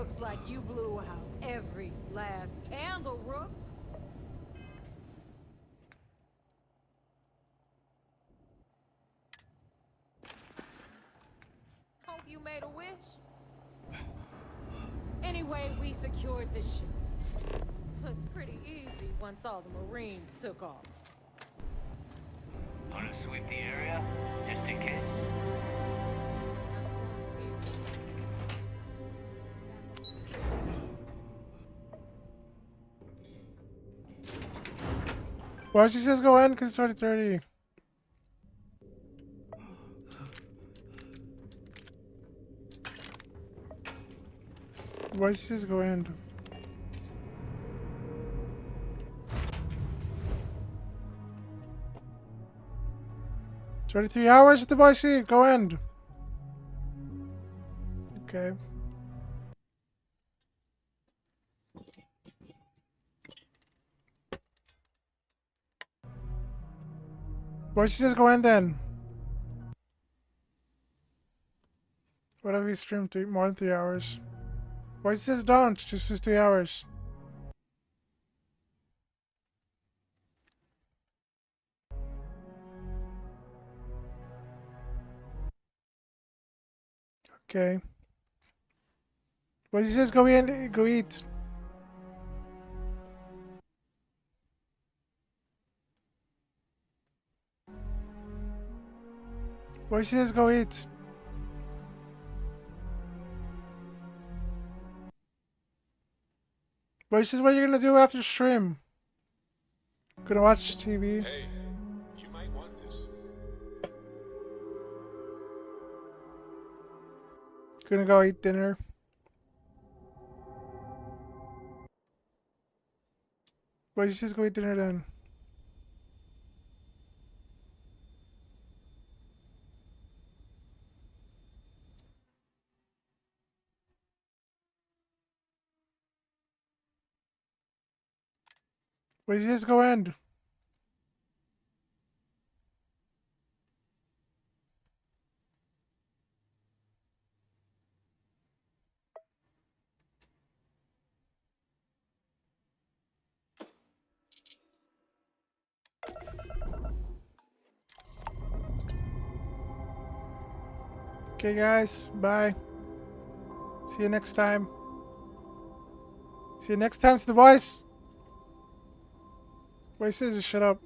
Looks like you blew out every last candle, Rook. Hope you made a wish. Anyway, we secured the ship. It was pretty easy once all the Marines took off. Want to sweep the area? Just in case? Well, she says go in because it's already 30. Why she says go in? 33 hours at the voice seat. Go in. Okay. Why she says go in then? What if we stream more than 3 hours? Why she says don't? Just says 3 hours. Okay. Why she says go in, go eat. Why she says go eat. Why she says what you're gonna do after stream? Gonna watch TV. Hey, you might want this. Gonna go eat dinner. Why she says go eat dinner then? Why she says go end? Okay guys, bye. See you next time. See you next time, it's the voice. Why says shut up?